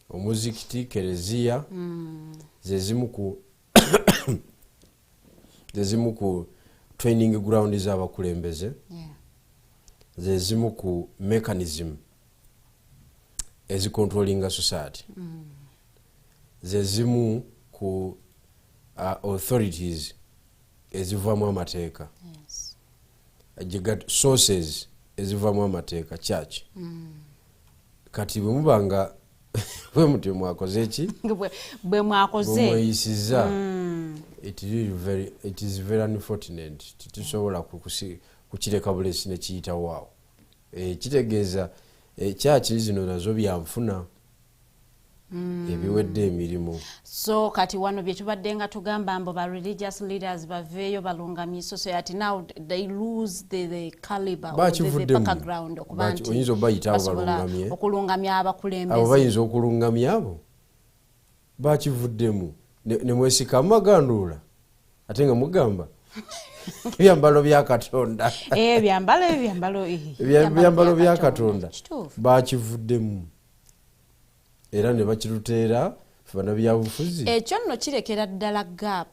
omuzikiti kereziya zezimu ku training ground z'abakulembeze zezimu ku mechanism ezicontrollinga society zezimu ku authorities ezivaamu amateeka sources ezivaamu amateeka church kati bwe mubanga bwe mutyo mwakoze eki bwe mweyisiza it is very unfortunate tusobola kukireka bulesi nekiyitawo awo kitegeeza church zino nazo byanfuna ebiwedde emirimu so kati wano bye tubadde nga tugamba mbo ba religious leaders baveeyo balungamye society now they lose the caliber of the background okuba nti oyinza obayita abo balungamye okulungamya abakulembeze abo bayinza okulungamya abo bakivuddemu ne mwesika amagandula ate nga mugamba ebyambalo bya Katonda ebyambalo bya Katonda bakivuddemu era ne bakiruteera fana byabufuzi ekyo nno kirekera ddala gap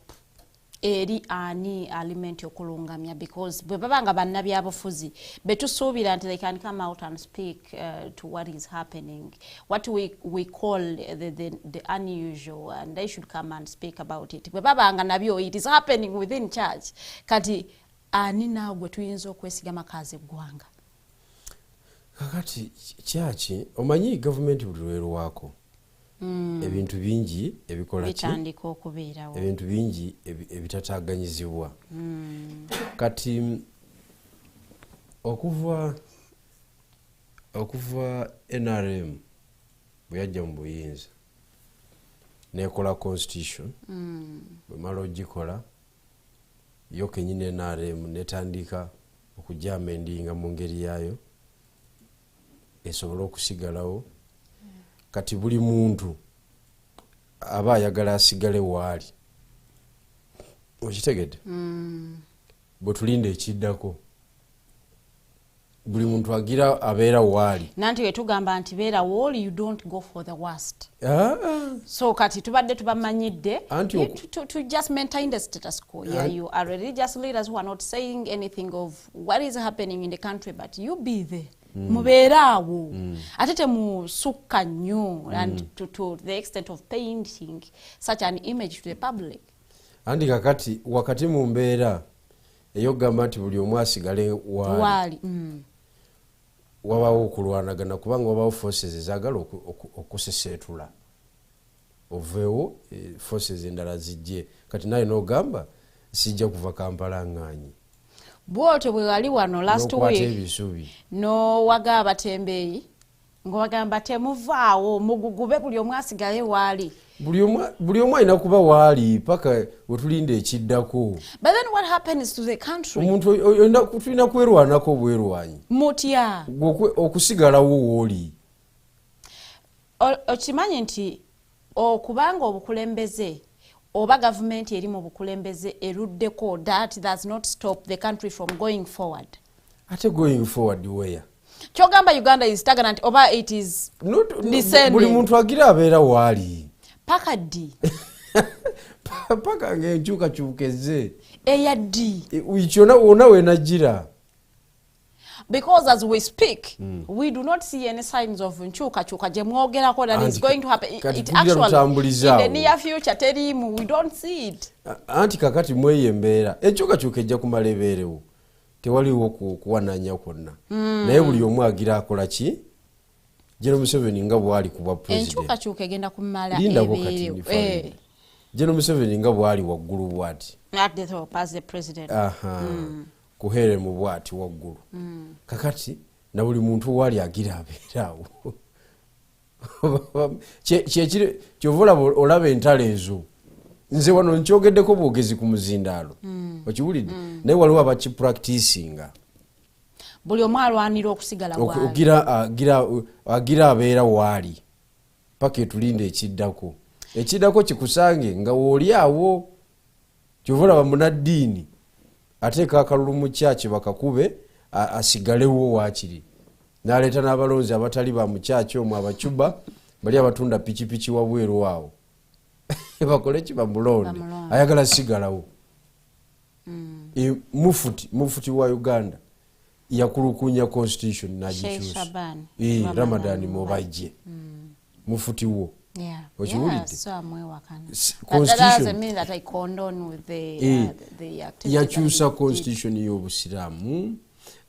eri ani alimenti okulungamya because bwe babanga bannabyabufuzi betusuubira nti they can come out and speak to what is happening what we call the unusual and they should come and speak about it bwe babanga nabyo it is happening within church kati ani naawe gwe tuyinza okwesigama kazi eggwanga kakati kyaki omanyi gavumenti buli lwerwako ebintu bingi ebikola bitandika okubeerawo ebintu bingi ebitataganyizibwa kati okuva NRM bwe yajja mu buyinza nekola constitution bwe mala ogikola yo kenyine NRM netandika okujamendinga mu ngeri yayo esobola okusigalawo kati buli muntu aba ayagala asigale waali okitegedde bwe tulinda ekiddako buli muntu agira abeera waali nanti wetugamba nti beera waali you don't go for the worst so kati tubadde tubamanyidde to just maintain the status quo you are religious leaders who are not saying anything of what is happening in the country but you be there mubeeraawo ate temusukka nnyo and to the extent of painting such an image to the public andi kakati wakati mu mbeera eyogamba nti buli omu asigale waali wabaawo okulwanagana kubanga wabaawo forces ezaagala okuseseetula oveewo forces endala zijje kati naye n'ogamba sijja kuva Kampala ŋŋaanyi bwotyo bwe wali wano last week no waga abatembeeyi ng'obagamba temuvaawo mugugube buli omu asigaye waali. Buli omu alina kuba waali paka wetulinda ekiddako. But then what happens to the country? Omuntu tulina kwerwanako bwerwanyi. Mutya. Okusigalawo wooli. Okimanyi nti okubanga obukulembeze oba gavumenti eri mu bukulembeze eruddeko that does not stop the country from going forward. Ate going forward where? Kyogamba Uganda is stagnant oba it is descending. Buli muntu agira abeera waali. Paka ddi. Paka ng'enkyukakyukeze. Eya ddi. Kyonna wonna weenagira. Because as we speak, we do not see any signs of nchuka gye mwogerako that is going to happen. It actually, in the near future, terimu, we don't see it. Anti kakati mweye embeera. Enkyukakyuka ejja kumala ebeerewo. Tewaliwo kuwananya kwonna. Naye buli omu agira akola ki? Gen.Museveni nga bw'ali kuba president. Enkyukakyuka egenda kumala ebeerewo. Gen.Museveni nga bw'ali waggulu bw'ati. At the top as the president. Kuhere mu bwati waggulu. Kakati na buli muntu wali agira abeerawo. Kyovola olaba entalo ezo. Nze wano nkyogeddeko bwogezi ku muzindaalo. Okiwulidde? Naye waliwo abakipracticinga. Buli omu alwanira okusigala waali. Agira abeera waali. Paka etulinde ekiddako. Ekiddako kikusange nga wooli awo. Kyovola bamunaddiini. Ateeka akalulu mu kyaki bakakube asigalewo waakiri. N'aleeta n'abalonzi abatali ba mu kyaki omwo abacuba bali abatunda pikipiki wabweru awo. Bakole ki bamulonde. Ayagala sigalawo. Mufuti wa Uganda yakulukunya constitution n'agikyusa. Ramadan Mobajje. Mufuti wo. Yeah. Yeah, so I'm that doesn't mean that I condone with the activity. Yakyusa constitution y'obusiramu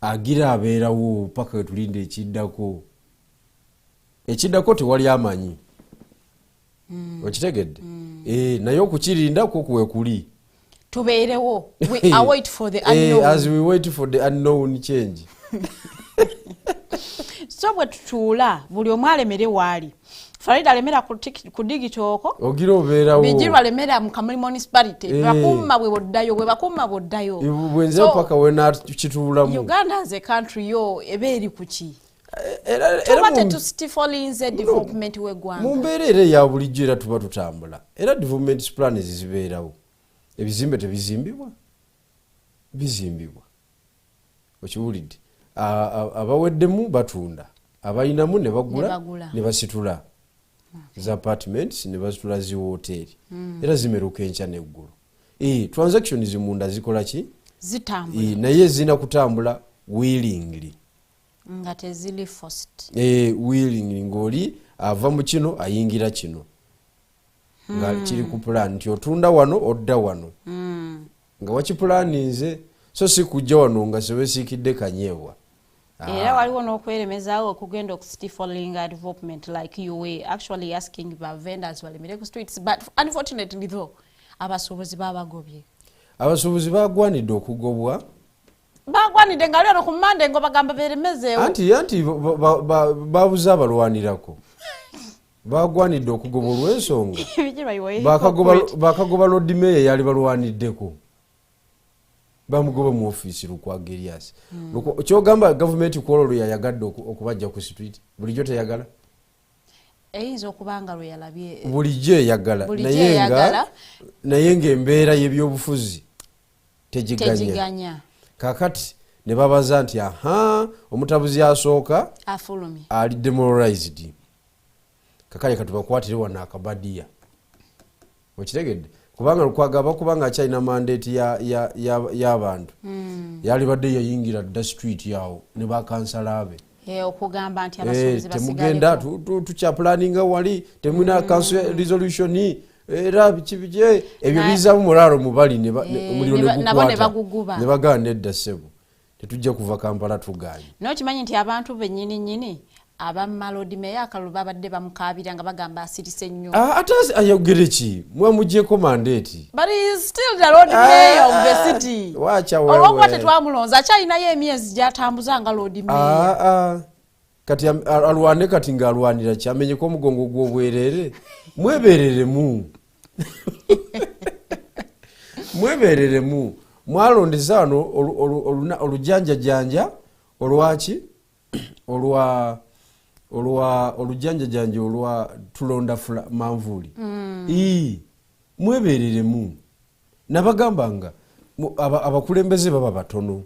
agira abeerawo paka tulinde ekiddako. Ekiddako tewali amanyi. Okitegedde? Naye okukirindako kuwe kuli. Tubeerewo. We await for the unknown. As we wait for the unknown change. So bwe tutuula buli omu alemere waali. Farida alemera ku digitoko. Ogira obeerawo. Bigirwa alemera mu Kamuli municipality. Bakuma bwe boddayo. Bwenze paka wena kituulamu. Uganda as a country yo ebeeri kuki. Era to stifle development w'eggwanga. Mu mbeera era ya bulijjo era tuba tutambula. Era development plans zibeerawo. Ebizimbe tebizimbibwa. Bizimbibwa. Okiwulidde. Abaweddemu batunda. Abayinamu ne bagula ne basitula. Za apartments ne basitula zi hoteli. Era zimeruka enkya n'eggulu. Transactions zimunda zikola ki? Zitambula. Naye zina kutambula willingly. Nga tezili forced. Willingly ng'oli ava mu kino ayingira kino. Nga kiri ku plan nti otunda wano odda wano. Nga wakipulaninze so si kujja wano nga seweesiikidde kanyeewa. Era waliwo n'okweremezaawo okugenda okustiflinga development like you were actually asking the vendors balemere ku streets, but unfortunately though abasuubuzi babagobye. Abasuubuzi bagwanidde okugobwa. Bagwanidde nga lero ku Monday ngo bagamba beremezeewo. Anti babuza abalwanirako. Bagwanidde okugobwa olw'ensonga. Bakagoba Lord Mayor yali balwaniddeko. Bamugoba mu office Lukwago Elias. Kyogamba government kwololo yayagadde okubajja ku street. Bulijjo teyagala. Eyinza okubanga lwe yalabye. Bulijjo eyagala. Naye ng'embeera y'ebyobufuzi tegiganya. Kakati ne babaza nti omutabuzi asooka afulumye. Ali demoralized. Kakale katubakwatire wana akabadiya. Okitegedde? Kubanga Lukwago kubanga akyalina mandate y'abantu. Yali badde yayingira dda street yawo ne bakansala be. Okugamba nti abasuubuzi temugenda tukyaplaninga wali temuna council resolution era bikibije ebyo biza mu mulalo mubali ne baguguba ne baganda edda ssebo tetujja kuva Kampala tuganye. N'okimanyi nti abantu bennyini Lord Mayor akaluba babadde bamukabira nga bagamba asirise nnyo. Ate ayogere ki? Mwamugyeko mandate. But he is still the Lord Mayor of the city. Wacha wewe. Olwokuba tetwamulonza akyalinayo emyezi gy'atambuza nga Lord Mayor. kati alwane kati ng'alwanira kyamenyeko omugongo gw'obwerere mwebereremu mwebereremu mwalondeza wano olujanjajanja olwaki olujanjajanja olwa tulonda manvuli mwebereremu nabagamba nga abakulembeze baba batono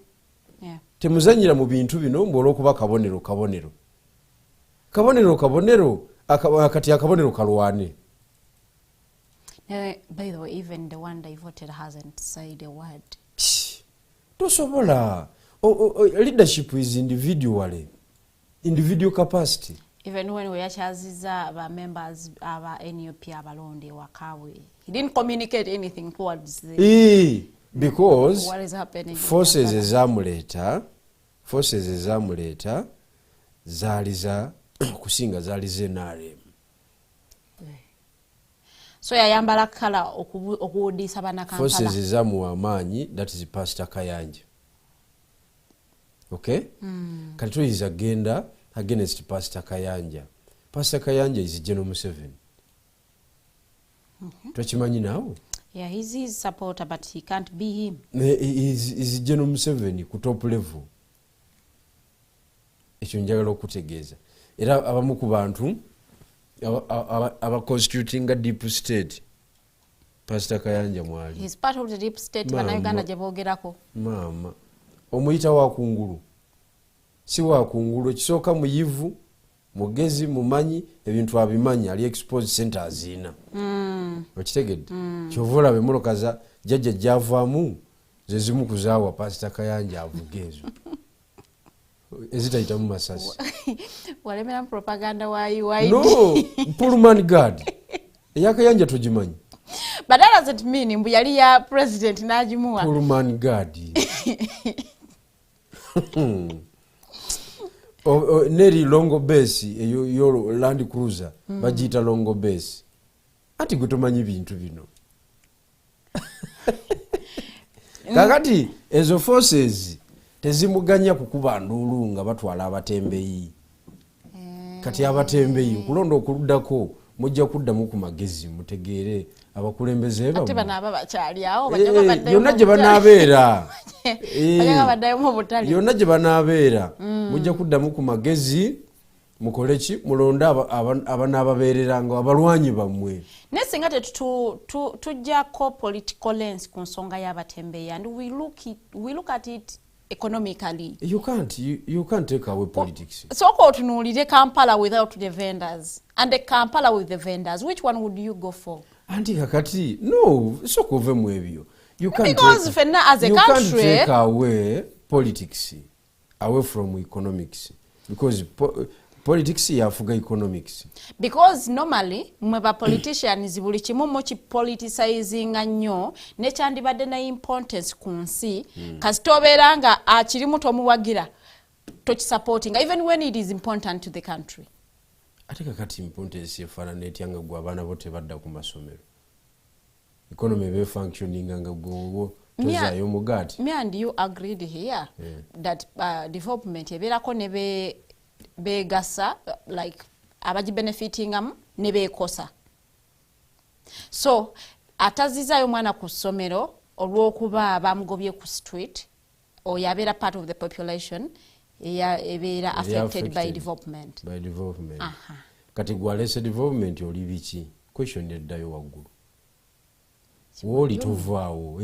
temuzanyira mu bintu bino olw'okuba kabonero kati akabonero kalwane. By the way, even the one they voted hasn't said a word. Tosobola. Leadership is individual capacity. Even when we achaziza our members our NUP abalonde wakawe, he didn't communicate anything towards the because what is happening. Forces ezamuleta zaliza kusinga zalize NRM. So yayambala kala okuwudisa bana Kampala. Forces ezamuwa amaanyi, that is Pastor Kayanja. Okay? Kati is agenda against Pastor Kayanja. Pastor Kayanja is Gen.Moses Bigirwa. Twakimanyi nawo? Yeah, he's his supporter, but he can't be him. Is Gen.Moses Bigirwa ku top level. Ekyo njagala okutegeeza. Era abamu ku bantu constituting a deep state. Pastor Kayanja mwali. He's part of the deep state bana Uganda gye boogerako. Mama. Omuyita wa kungulu. Si wa kungulu kisooka muyivu, mugezi mumanyi ebintu abimanyi ali expose centers zina. Okitegedde. Kyovula be mulokaza jjajja javaamu ze zimu kuzaawa Pastor Kayanja avugezo. Ezitayita mu masasi. Walemera propaganda wayi. No, Pullman guard. Yakayanja togimanyi. But that doesn't mean mbu yali ya president najimuwa. Pullman guard. Neri longo base yo Land Cruiser bajita longo base. Ati gutomanyi bintu bino. Kakati ezo forces tezimuganya kukuba ndulu nga batwala abatembeyi. Kati abatembeyi kulonda okuluddako mujja kuddamu ku magezi mutegeere abakulembeze babo. Ate bana babakyali awo bajja baddayo. Yonna gye banaabeera. Bajja baddayo mu butali. Yonna gye banaabeera mujja kuddamu ku magezi mukole ki mulonda abanaababeerera nga abalwanyi bammwe. Nesinga tujjako political lens ku nsonga y'abatembeyi and we look at it economically. You can't take away politics. So otunuulire Kampala without the vendors and the Kampala with the vendors. Which one would you go for? Anti kakati no soko ove mu ebyo. Because as a country, you can't take away politics away from economics because politics yafuga economics. Because normally mweba politicians buli kimu mu politicizing nnyo ne kyandibadde na importance ku nsi kasitobeera nga akiri muto muwagira supporting even when it is important to the country. Ate kakati importance yefaanana etya nga gwe abaana bo tebadda ku masomero. Economy be functioning nga gwe tozaayo mugaati. Me and you agreed here that development ebeerako ne begasa like abaji benefitingamu ne beekosa. So atazizayo mwana ku ssomero olw'okuba bamugobye ku street oyo abeera part of the population ebeera affected by development. Kati gwalese development oli biki question eddayo waggulu. Woli tovaawo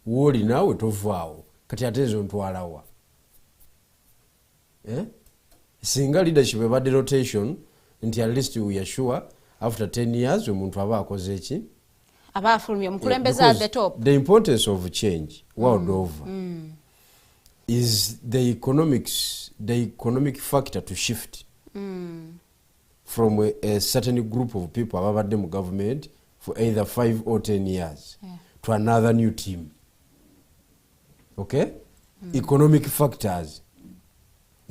woli naawe tovaawo kati ate ezo ntwalawa. Single leadership ebadde rotation nti at least we are sure after 10 years omuntu aba akoze eki abafulumye omukulembeze at the top. The importance of change world over is the economic factor to shift from a certain group of people ababadde mu government for either 5 or 10 years to another new team. Okay? Economic factors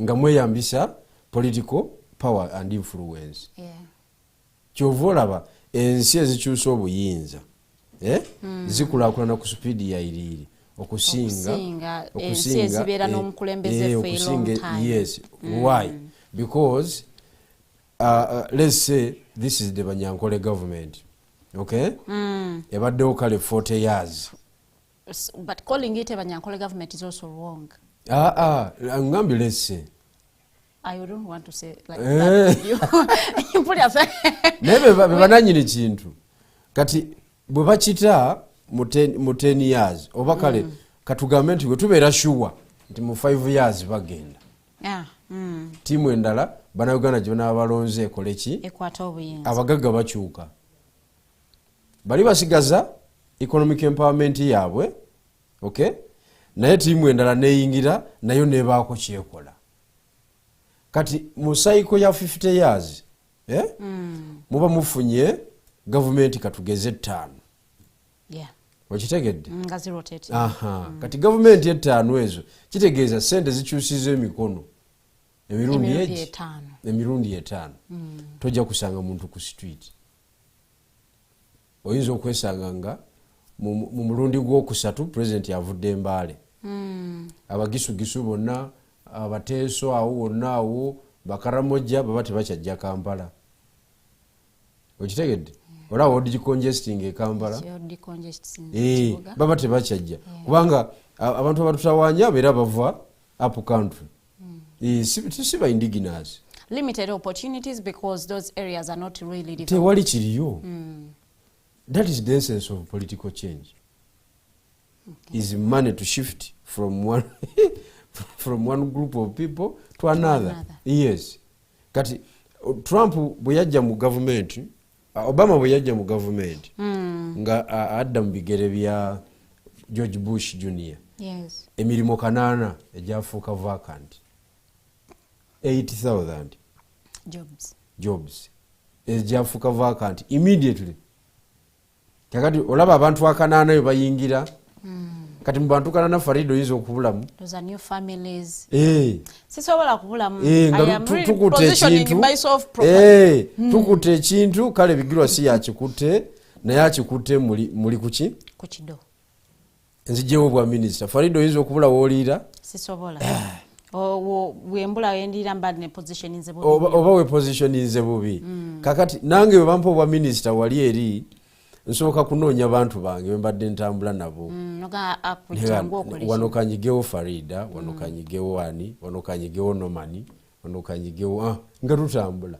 nga mweyambisa political power and influence. Kyova olaba ensi ezikyusa obuyinza zikulaakulana ku supiidi ya iriiri okusinga ensi ezibeera n'omukulembeze for a long time. Yes. Why? because let's say this is the Banyankole government, okay? Ebaddewo kale 40 years. But calling it a Banyankole government is also wrong. Ngambi, let's say. I don't want to say like that. You put yourself. Nebe bananyini kintu. Kati bwe bakita mu 10 years oba kale katugambe nti bwe tubeera sure nti mu 5 years bagenda. Tiimu endala bannayuganda gye banaabalonze ekole ki? Ekwata obuyinza. Abagagga bakyuka. Bali basigaza economic empowerment yaabwe, okay? Naye tiimu endala neeyingira nayo neebaako kyekola. Kati mu cycle ya 50 years muba mufunye government katugeze 5. Wakitegedde? Ngazi rotate. Kati government ye 5 ezo kitegeeza sente zikyusiza emikono emirundi 5. Tojja kusanga muntu ku street. Oyinza okwesanga nga mu mulundi gw'okusatu president yavudde Embaale. Abagisugisu bonna abateeso awo wonna awo Bakaramojja baba tebakyajja Kampala. Okitegedde? Olaba odi congesting e Kampala. Baba tebakyajja. Kubanga abantu abatutawaanya beera bava up country. Siba indigenous. Limited opportunities because those areas are not really developed. Tewali kiriyo. That is the essence of political change. Is money to shift from one group of people to another. Yes. Kati Trump bwe yajja mu government, Obama bwe yajja mu government, nga adda mu bigere bya George Bush Jr. Yes. Emirimu 8 egyafuuka vacant. 80,000 jobs egyafuuka vacant immediately. Kakati olaba abantu 8 bayingira. Kati mu bantu 8 Farida oyinza okubulamu. Those are new families. Sisobola kubulamu. I am positioning myself properly. Tukute ekintu kale Bigirwa si yakikutte naye akikutte muli kuki? Ku kido. Nzijewo bwa minister. Farida oyinza okubula wooliira. Sisobola. Wembula endira mbad ne position inze bubi. Oba we position inze bubi. Kakati nange we bampa obwa minister wali eri nsooka kunoonya bantu bange bwe mbadde ntambula nabo. Wano kanyigewo Farida, wano kanyigewo Ani, wano kanyigewo Nomani, wano kanyigewo nga tutambula.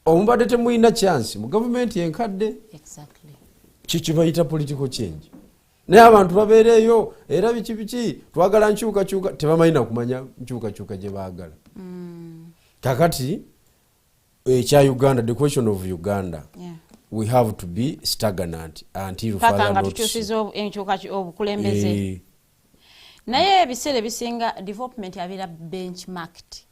Omubadde temuyina chance mu government yenkadde. Exactly. Kiki bayita political change. Naye abantu babeereyo era biki twagala nkyuka tebamalina kumanya nkyuka gye baagala. Kakati ekya Uganda, the question of Uganda. We have to be stagnant until further notice. Naye ebiseera bisinga development yabeera benchmarked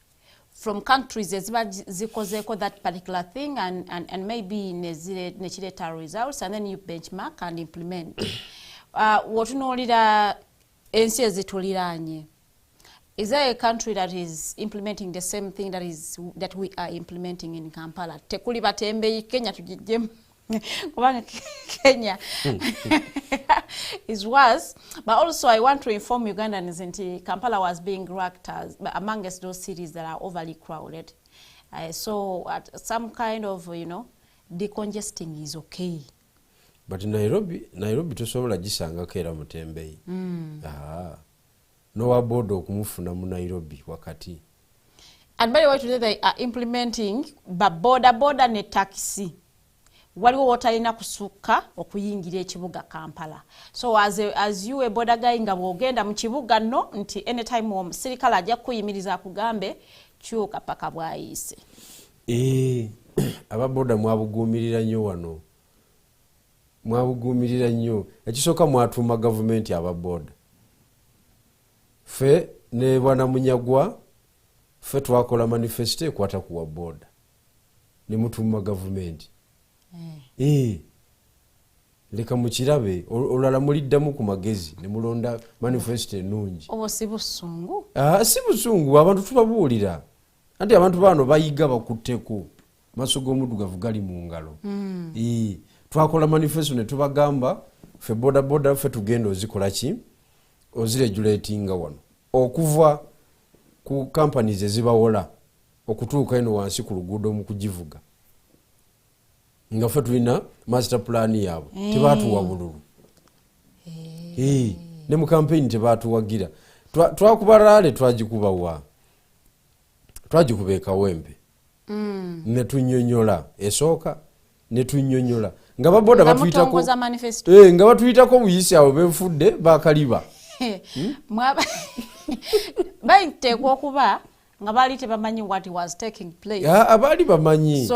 from countries eziba zikozeeko that particular thing and maybe nekireeta results and then you benchmark and implement. Wotunuulira ensi ezituliraanye. Is there a country that is implementing the same thing that we are implementing in Kampala? Tekuli batembeyi Kenya tujijjemu. Kenya is worse, but also I want to inform Ugandans that Kampala was being ranked as amongst those cities that are overly crowded. So some kind of decongesting is okay. But Nairobi tosobola gisanga kera mutembeyi. No aboard okumufuna mu Nairobi wakati. And by the way, today they are implementing border ne taxi. Waliwo wotalina kusuka okuyingira ekibuga Kampala. So as you a border guy nga bwogenda mu kibuga no nti anytime omusirikale ajja kuyimiriza kugambe kyuka paka bwayise. Ababoda mwabuguumirira nnyo wano. Mwabuguumirira nnyo. Ekisooka mwatuuma government ababoda. Fe ne bwana Munyagwa fe twakola manifesto ekwata kuwa boda. Ne mutuuma government. Leka mukirabe olala muliddamu ku magezi ne mulonda manifesto ennungi. Obo si busungu? Si busungu, abantu tubabuulira. Anti abantu bano bayiga bakutteko. Maaso g'omuddugavu gali mu ngalo. Twakola manifesto ne tubagamba fe boda fe tugenda ozikola ki? Oziregulatinga wano. Okuva ku companies ezibawola okutuuka eno wansi ku luguudo mu kugivuga nga ffe tulina master plan yaabwe tebaatuwa bululu ne mu campaign tebaatuwagira twakuba laale twagikuba wa twagikuba ekawempe ne tunyonyola esooka ne tunyonyola nga baboda batuyitako nga batuyitako buyisi abo benfudde bakaliba bayiteekwa okuba nga baali tebamanyi what was taking place. Abaali bamanyi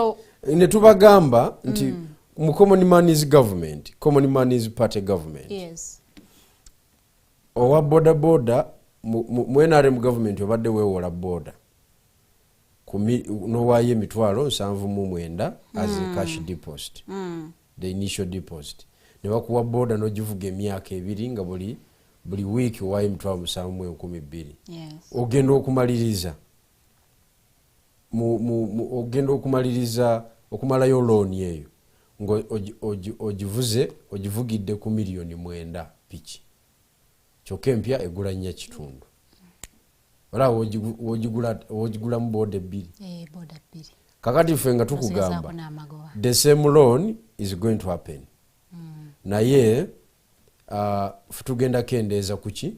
ne tubagamba nti mu common man's government, common man's party government, yes, owa boda boda mu NRM government obadde weewola boda n'owaayo emitwalo 79 as a cash deposit, the initial deposit, ne bakuwa boda n'ogivuga emyaka 2 nga buli wiiki owaayo emitwalo 7,200. Ogenda okumaliriza ogenda okumaliriza okumalayo looni eyo ogivugidde ku miliyoni 9 piki kyokka empya egula 4 kitundu. Olaba wogigula mu boda 2. Kakati ffe nga tukugamba the same loan is going to happen. Naye tugenda kendeeza kuki?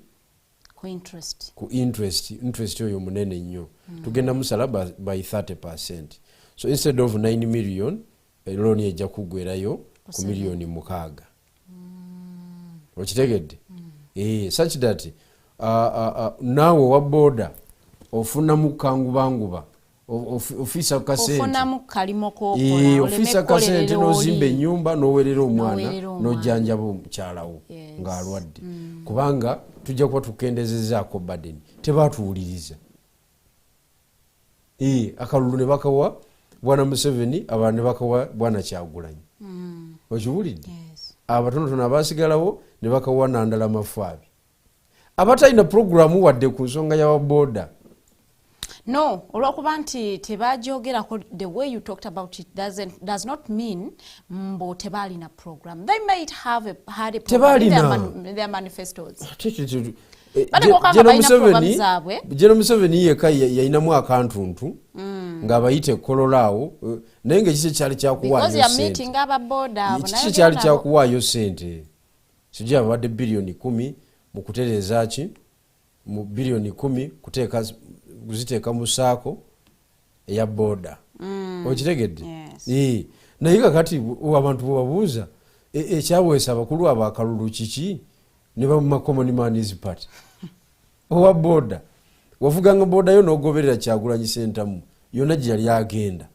Ku interest oyo munene nnyo. Tugenda musala by 30%. So instead of 9 million, loan ejja kugwerayo ku miliyoni 6. Okitegedde? Such that naawe wa boda ofuna mu kangubanguba ofisa kasente ofisa kasente n'ozimba ennyumba n'owerera omwana n'ojjanjaba omukyalawo ng'alwadde kubanga tujja kuba tukendezezaako badeni tebaatuwuliriza. Akalulu ne bakawa bwana Museveni, abantu ne bakawa bwana Kyagulanyi. Okiwulidde? Abatonotono abaasigalawo ne bakawa Nandala Mafaabi. Abatalina programu wadde ku nsonga y'ababoda. No, olwokuba nti tebajoogerako, the way you talked about it does not mean mbo tebalina program. They might have had a program in their manifestos. Gen. Museveni yeka yayinamu akantuntu ng'abayite kololaawo naye ng'ekisi kyali kyakuwaayo sente. Ekisi kyali kyakuwaayo sente. Sijja abadde biliyoni 10 mu kutereeza ki? Mu biliyoni 10 kuziteeka mu saako eya boda. Okitegedde? Naye kakati abantu bwebabuuza ekyaweesa abakulu abo akalulu kiki? Ne bamuma common man's party. Owa boda wavuganga boda yo n'ogoberera Kyagulanyi sentamu yonna gye yali agenda.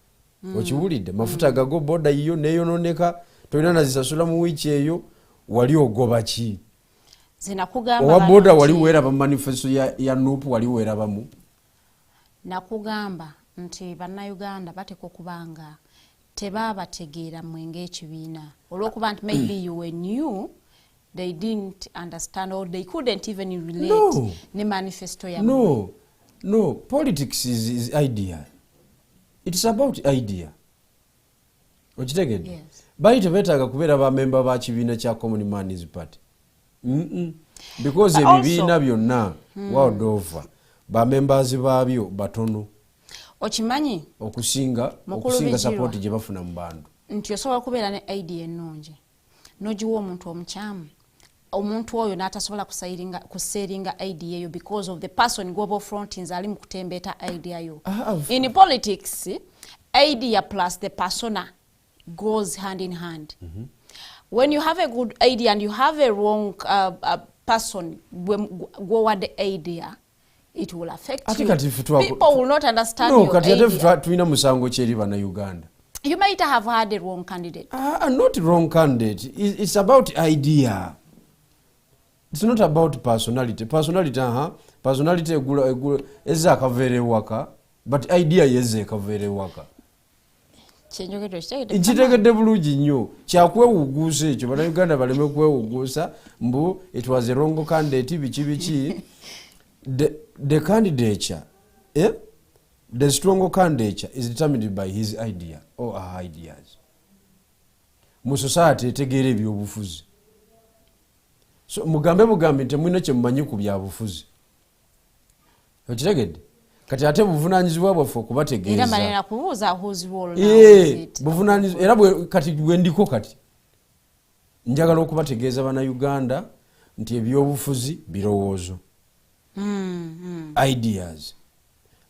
Okiwulidde? Mafuta gago boda yiyo neeyononeka tolina nazisasula mu wiiki eyo wali ogoba ki? Owa boda wali weeraba mu manifesto ya NUP wali weerabamu? Nakugamba nti bannayuganda bateekwa okubanga tebabategeera mmwe ng'ekibiina olw'okuba nti maybe you were new, they didn't understand or they couldn't even relate ne manifesto ya No, politics is idea. It's about idea. Okitegedde? Yes. Bali tebeetaaga kubeera bamemba ba kibiina kya Common Man's Party. Because ebibiina byonna world over bamembazi baabyo batono. Okimanyi okusinga support gye bafuna mu bantu. Nti osobola kubeera ne idea ennungi n'ogiwa omuntu omukyamu, omuntu oyo n'atasobola kuseeringa idea eyo because of the person global frontings ali mu kutembeeta idea yo. In politics, idea plus the persona goes hand in hand. When you have a good idea and you have a wrong person go with the idea, it will affect you. People will not understand your idea. Tuina musango cheri bana Uganda. You might have had a wrong candidate. Not wrong candidate. It's about idea. It's not about personality. Personality eza kavere waka, but idea yeze kavere waka. Nkitegedde bulungi nnyo kyakwewuguusa ekyo bannayuganda baleme kwewuguusa mbu it was a wrong candidate biki the candidature the strong candidature is determined by his idea or her ideas. Mu society etegeera ebyobufuzi, so mugambe nti temulina kye mumanyi ku byabufuzi. Okitegedde? kati ate buvunanyizibwa bwaffe okubategeeza era manena kubuuza whose role buvunanyizibwa era kati gwendiko kati njagala okubategeeza bannayuganda nti ebyobufuzi birowoozo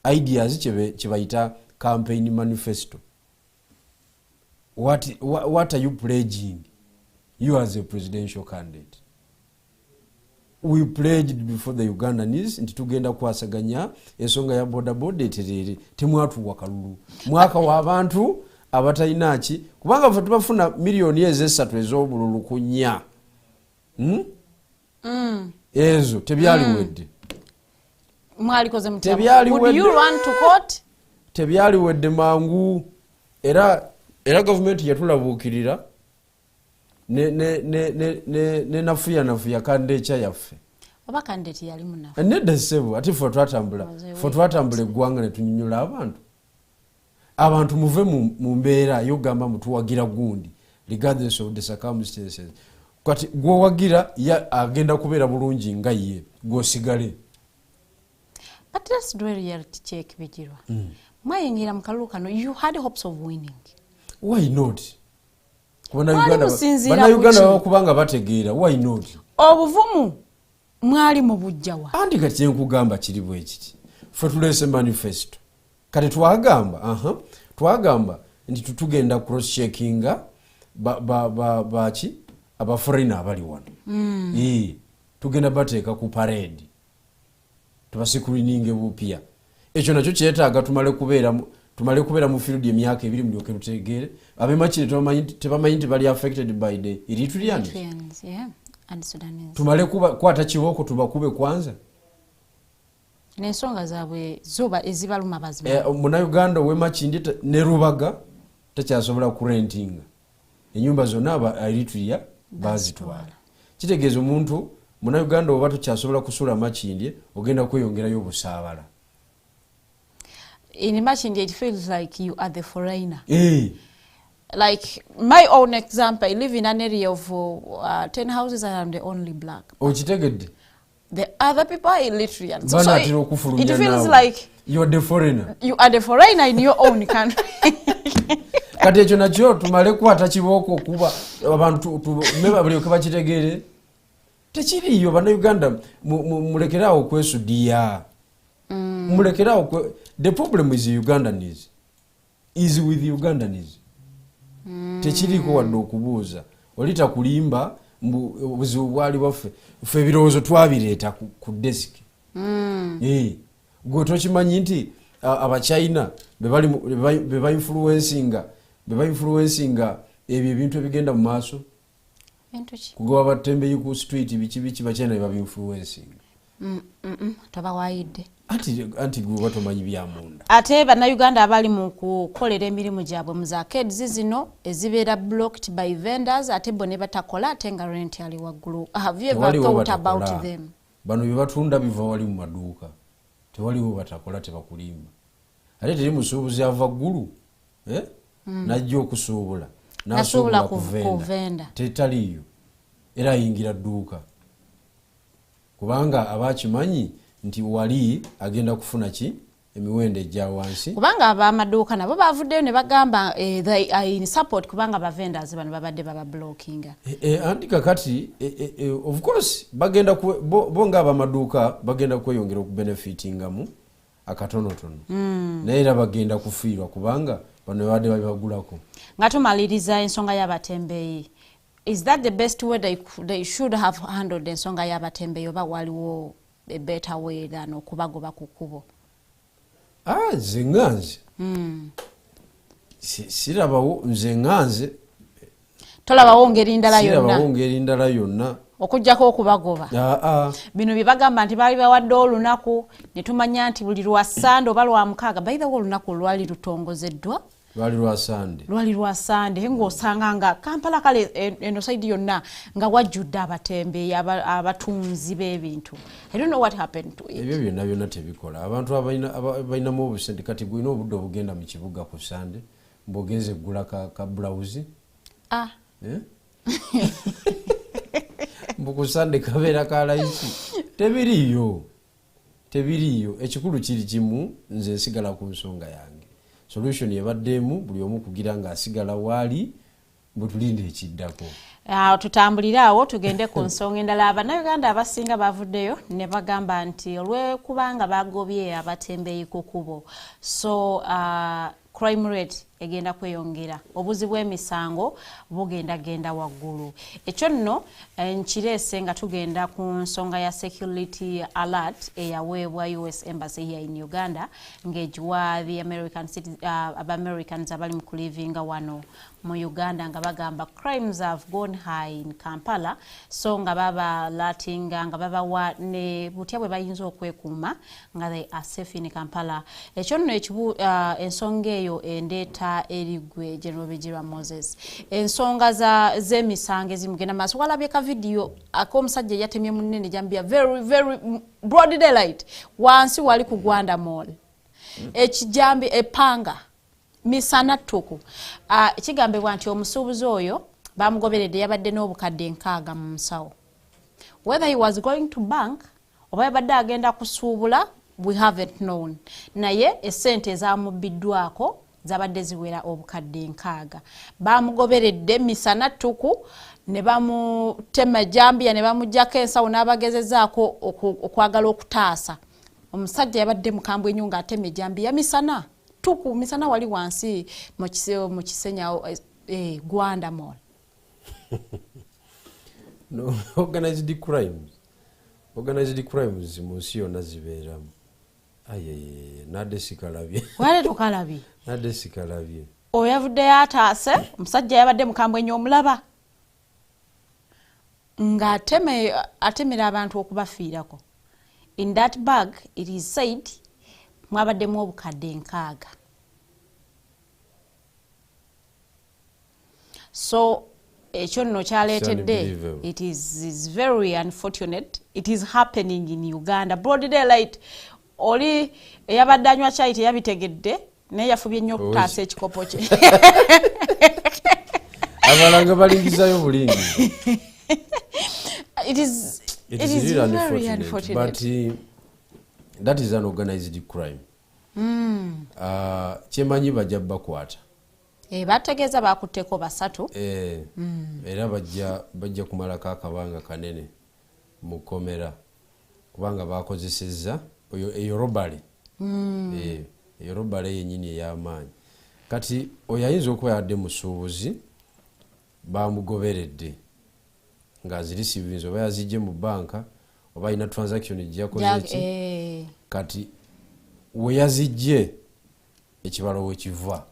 ideas kyebayita campaign manifesto. What are you pledging you as a presidential candidate? We pledged before the Ugandans nti tugenda kwasaganya ensonga ya bodaboda eterere temwatuwa kalulu mwaka w'abantu abatalinaaki kubanga ffe tubafuna miliyoni ez'esatu ez'obululu ku nnya ezo tebyaliwedde tebyaliwedde mangu era gavumenti yatulabuukirira ne nafuya kandeekya yaffe nedda ssebo ate ffe twatambula eggwanga ne tunyonnyola abantu muve mu mbeera yogamba mutuwagira gundi regardless of the circumstances kati gwowagira agenda kubeera bulungi nga ye gwosigale. But let's do a reality check, Bigirwa. Mwayingira mu kalulu kano, you had hopes of winning. Why not? Bannayuganda bakubanga bategeera, why not? Obuvumu mwali mu bujjawa. Andi kati kyenkugamba kiri bwe kiti. Ffe tuleese manifesto. Kati twagamba nti tutugenda cross checkinga baki abaforeigner abali wano. Tugenda bateeka ku parade. Tubasikulininge bupya. Ekyo nakyo kyetaaga tumale kubeera mu field emyaka 2 mulyoke tutegeere abemachire tebamanyi nti bali affected by the Eritreans. And Sudanese. Tumale kwata kibooko tubakube kwanza. N'ensonga zaabwe zoba ezibaluma bazima. Munnayuganda ow'Emakindi ne Rubaga takyasobola kurentinga. Ennyumba zonna aba Eritrea bazitwala. Kitegeeza omuntu Munnayuganda oba tukyasobola kusula Makindye ogenda kweyongerayo obusaabala. In Makindye it feels like you are the foreigner. Like my own example, I live in an area of 10 houses and I'm the only black. Okitegedde? The other people are Eritreans. So it feels like you are the foreigner. You are the foreigner in your own country. Kati ekyo nakyo tumale kwata kibooko okuba abantu meba buli okubakitegeere. Tekiriyo bannayuganda mulekeraawo okwesudiya. Mulekeraawo. The problem is Ugandanese. Is with Ugandanese. Tekiriko wadde okubuuza. Olita kulimba obuzibu bwali bwaffe. Ffe ebirowoozo twabireeta ku desk. Gwe tokimanyi nti Abachina be ba-influencinga ebyo ebintu ebigenda mu maaso. Kugoba batembeyi ku street biki Bachina be ba-influencinga. Tobawaayidde. Anti gwe batomanyi byamunda. Ate bannayuganda abali mu kukolera emirimu gyabwe mu arcades zino ezibeera blocked by vendors ate bo ne batakola ate nga rent yali waggulu. Have you ever thought about them? Bano bye batunda biva wali mu maduuka. Tewaliwo batakola tebakulimba. Ate teri musuubuzi ava ggulu. Najja okusuubula. Nasuubula kuvenda. Tetaliyo. Era ayingira dduuka. Kubanga abakimanyi nti wali agenda kufuna ki emiwendo ejja wansi. Kubanga abamaduuka nabo bavuddeyo ne bagamba they are in support kubanga ba vendors bano babadde baba blockinga. Anti kakati of course bagenda bonga abamaduuka bagenda kweyongera okubenefitingamu akatonotono. Naye era bagenda kufiirwa kubanga bano badde babagulako. Nga tumaliriza ensonga y'abatembeeyi. Is that the best way they should have handled ensonga y'abatembeeyi oba waliwo a better way than okubagoba ku kkubo? Nze nganze. Sirabawo nze nganze. Tolabawo ngeri ndala yonna. Sirabawo ngeri ndala yonna. Okujjako okubagoba. Bino bye bagamba nti baali bawadde olunaku ne tumanya nti buli lwa Sande oba lwa mukaaga bayitawo olunaku lwali lutongozeddwa. Lwali lwa Sande ng'osanga nga Kampala kale eno side yonna nga wajjudde abatembeeyi abatunzi b'ebintu. I don't know what happened to it. Ebyo byonna tebikola. Abantu abalinamu obusente kati gwina obudde obugenda mu kibuga ku Sande mbogeze gula ka blouse. Mbuku Sande kabeera ka layisi. Tebiriyo. tebiriyo ekikulu kiri kimu nze nsigala ku nsonga yange solution yebaddemu buli omu kugira nga asigala waali butulinde ekiddako tutambulire awo tugende ku nsonga endala abannayuganda abasinga bavuddeyo ne bagamba nti olwekubanga bagobye abatembeeyi ku kubo so crime rate egenda kweyongera obuzi bw'emisango bugenda waggulu ekyo nno nkireese nga tugenda ku nsonga ya security alert eyaweebwa US Embassy here in Uganda ng'egiwa the Americans abali mu kulivinga wano mu Uganda nga bagamba crimes have gone high in Kampala so nga baba latinga nga babawa ne butya bwe bayinza okwekuuma nga they are safe in Kampala ekyo nno ensonga eyo endeeta erigwe General Bigirwa Moses ensonga z'emisango ezimugenda maaso walabye ka video ak'omusajja yatemye munene jambia very broad daylight wansi wali ku Gwanda Mall ekijambi epanga misana tuku ekigambibwa nti omusuubuzi oyo bamugoberedde yabadde n'obukadde 6 mu nsawo whether he was going to bank oba yabadde agenda kusuubula we haven't known naye esente ezamubbiddwako zabadde ziwera obukadde 6 bamugoberedde misana tuku ne bamutema jambia ne bamujjako ensawo n'abagezezaako okwagala okutaasa omusajja yabadde mukambwe nnyo ng'atema jambia misana tuku misana wali wansi mu kisenya Gwanda Mall no organized crimes mu nsi yonna zibeeramu nadde sikalabye wale tukalabye nadde sikalabye oyo yavuddeyo ataase omusajja yabadde mukambwe nnyo omulaba ng'atemera abantu okubafiirako in that bag it is said mwabaddemu obukadde 6 so ekyo nno kyaleetedde it is very unfortunate it is happening in Uganda broad daylight oli eyabadde anywa chai teyabitegedde naye yafubye nnyo okutaasa ekikopo kye abalanga balingizayo bulingi it is very unfortunate but that is an organized crime kyemanyi bajja bakwata bategeeza bakutteko 3 era bajja kumalako akabanga kanene mu komera kubanga bakozesezza eyo robale eyo robale yennyini ey'amaanyi kati oyo ayinza okuba yadde musuubuzi bamugoberedde ng'azirisivinze oba yazijje mu banka oba alina transaction gyakozeki kati we yazijje ekibalo we kiva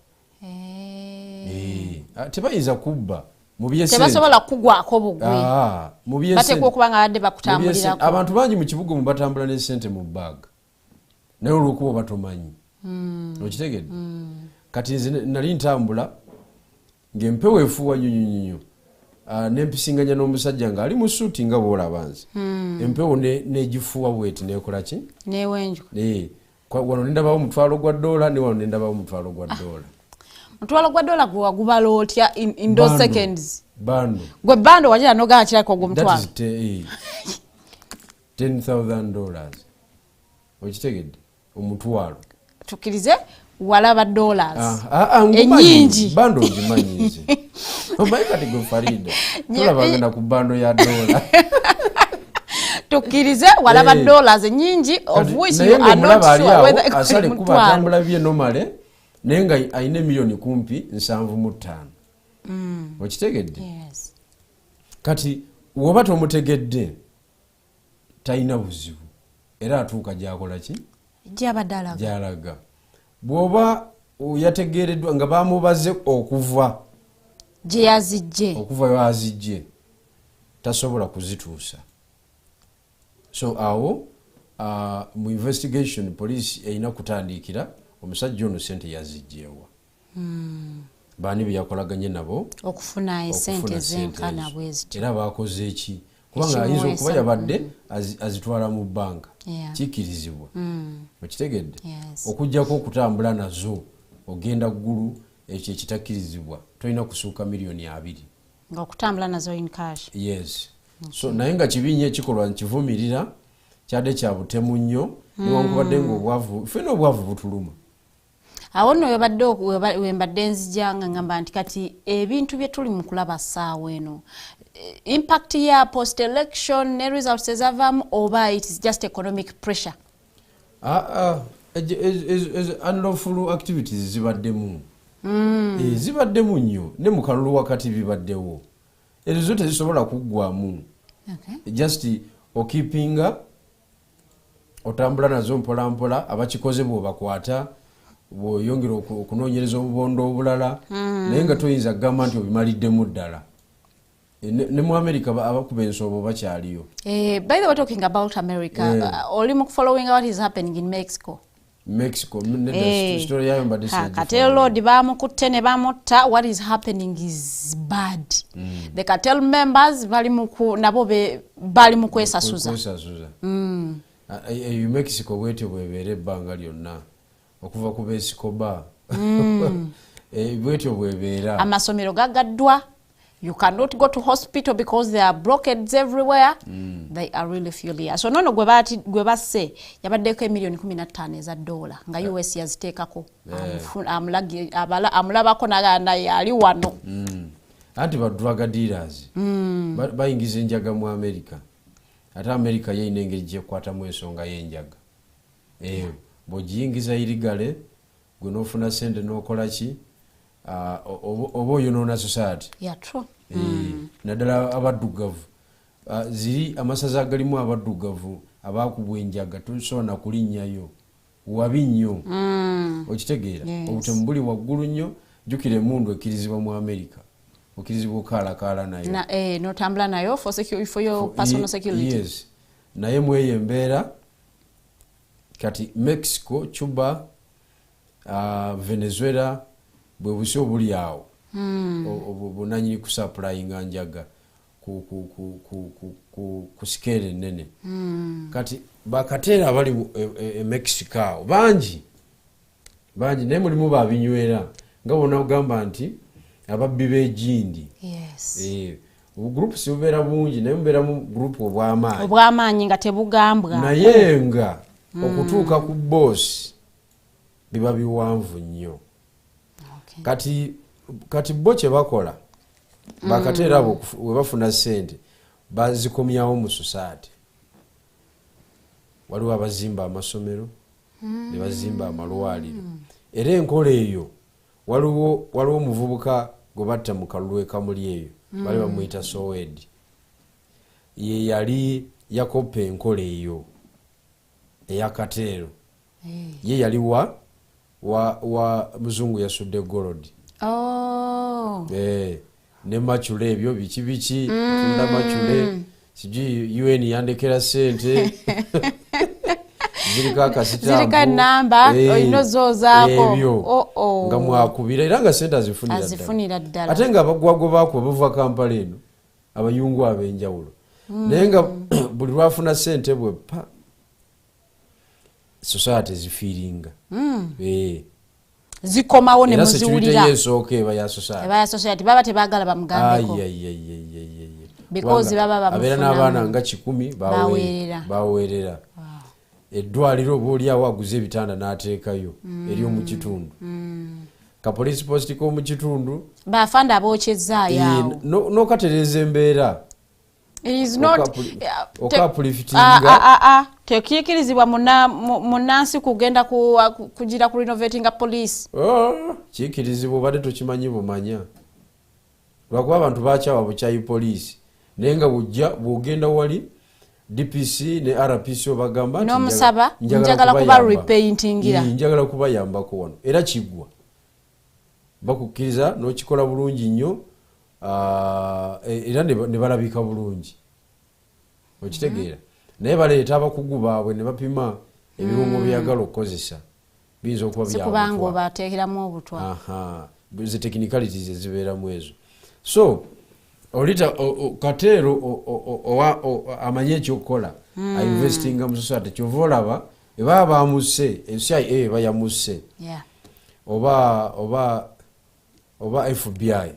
tebayinza kubba tebasobola kugwako bugwe bateekwa okuba nga badde bakutambulirako abantu bangi mu kibuga mubatambula n'esente mu bag naye olwokuba batomanyi okitegedde kati nze nali ntambula ng'empewo efuuwa nyunyunyunyu nempisinganya n'omusajja ng'ali mu suuti nga bw'olaba nze empewo negifuuwa bweti nekola ki newenjuka wano nendabawo $1 $, ne wano nendabawo $1 $. $1 gwe wagubala otya in those seconds bando gwe bando wajira nogaa kirako gwe mutwalo that is $10,000 okitegedde omutwalo tukirize walaba dollars enyingi bando ngimanyi nze omanyi kati gwe Farida tulabagenda ku bando ya dola tukirize walaba dollars enyingi of which you are not sure whether asale kuba atambula bye nomale naye nga ayina miliyoni kumpi 75 okitegedde kati woba tomutegedde talina buzibu era atuuka gyakola ki gyalaga bw'oba yategeereddwa nga bamubaze okuva gye yazijje okuva yazijje tasobola kuzituusa so awo mu investigation police erina kutandikira omusajja ono sente yazijjeewa baani byeyakolaganye nabo okufuna esente zenkana bwezityo era bakoze eki kubanga ayinza okuba yabadde azitwala mu banka kikirizibwa okitegedde okujjako okutambula nazo ogenda ggulu ekyo ekitakirizibwa tolina kusuuka $2,000,000 ng'okutambula nazo in cash yes so naye nga kibi nnyo ekikolwa nkivumirira kyadde kya butemu nnyo newankubadde ngaobwavu fena obwavu butuluma. Awo nno wembadde nzija nga ngamba nti kati ebintu bye tuli mu kulaba ssaawa eno impact ya post election ne results ezavaamu oba it is just economic pressure? Unlawful activities zibaddemu. Zibaddemu nnyo ne mu kalulu wakati bibaddewo. Ezo tezisobola kuggwamu. Just okipinga otambula nazo mpola mpola abakikoze bw'obakwata bw'oyongera okunoonyereza obubondo obulala naye nga toyinza kugamba nti obimaliddemu ddala. Ne mu America abakuba ensoobo bakyaliyo. By the way, talking about America, oli mu following what is happening in Mexico. Story yayo mbadde Cartel Lord bamukutte ne bamutta. What is happening is bad. The cartel members nabo bali mu kwesasuza. Mexico bwetyo bwebeera ebbanga lyonna okuva ku beesikoba bwetyo bwebeera. Amasomero gagaddwa. You cannot go to hospital because there are blockades everywhere. They are really furious. So nono gwe basse yabaddeko $15 eza dola nga US yaziteekako amulabako naye ali wano. Anti ba drug dealers bayingiza enjaga mu America. Ate America yeyina engeri gyekwatamu ensonga y'enjaga. Bw'ogiyingiza irigale gwe n'ofuna sente n'okola ki oba oyonoona society. Yeah, true. Naddala abaddugavu ziri amasaza agalimu abaddugavu abakubwa enjaga tosobola kulinnyayo wabi nnyo. Okitegeera obutemu buli waggulu nnyo. Jjukira emmundu ekkirizibwa mu America okkirizibwa okaalakaala nayo n'otambula nayo for your personal security. Yes. Naye mweyo embeera kati Mexico, Cuba, Venezuela bwe busi obuli awo obunanyini kusupplyinga njaga ku scale ennene. Kati bakateera abali e Mexico awo bangi naye mulimu babinywera nga bonna ogamba nti ababbi b'ejindi. Groups bubeera bungi naye mubeera mu group obw'amaanyi nga tebugambwa naye nga okutuuka ku boss biba biwanvu nnyo. Kati bo kye bakola bakateera abo we bafuna ssente bazikomyawo mu society. Waliwo abazimba amasomero ne bazimba amalwaliro era enkola eyo waliwo omuvubuka gwe batta mu kalulu ekamuli eyo bali bamuyita Sowed ye yali yakoppa enkola eyo eyakateero. Ye yali wa muzungu yasudde gold. Ne machule ebyo biki tunda machule sijui UN yandekera sente zirika akasitambu zirika namba oyinozo zaako ebyo nga mwakubira era nga sente azifunira ddala. Ate nga abagwago baako bavuva Kampala eno abayungu ab'enjawulo naye nga buli lwafuna sente bwe pa society zifiringa zikomawo ne muziwulira eba ya society baba tebaagala bamugambeko because baba bamufuna abeera n'abaana nga 10 baweerera. Eddwaliro obaoliawo aguze ebitanda n'ateekayo eri omu kitundu. Ka police post k'omu kitundu bafanda abookyezaayo n'okatereeza embeera. It is not tekiikirizibwa munansi kugenda kugira ku renovating a police. Kiikirizibwa obadde tokimanyi bumanya lwakuba abantu bakyawa bukyayi police naye nga bw'ogenda wali DPC ne RPC obagamba nti n'omusaba njagala kuba repaintingira njagala kubayambako wano era kiggwa bakukkiriza n'okikola bulungi nnyo. Era ne balabika bulungi okitegeera naye baleeta abakugu baabwe ne bapima ebirungo byagala okukozesa biyinza okuba byakubanga obateekeramu obutwa zi technicalities ezibeeramu ezo. So olita kateero amanye ekyokukola ainvestinga mu society kyova olaba ebaba bamusse CIA bayamusse oba FBI.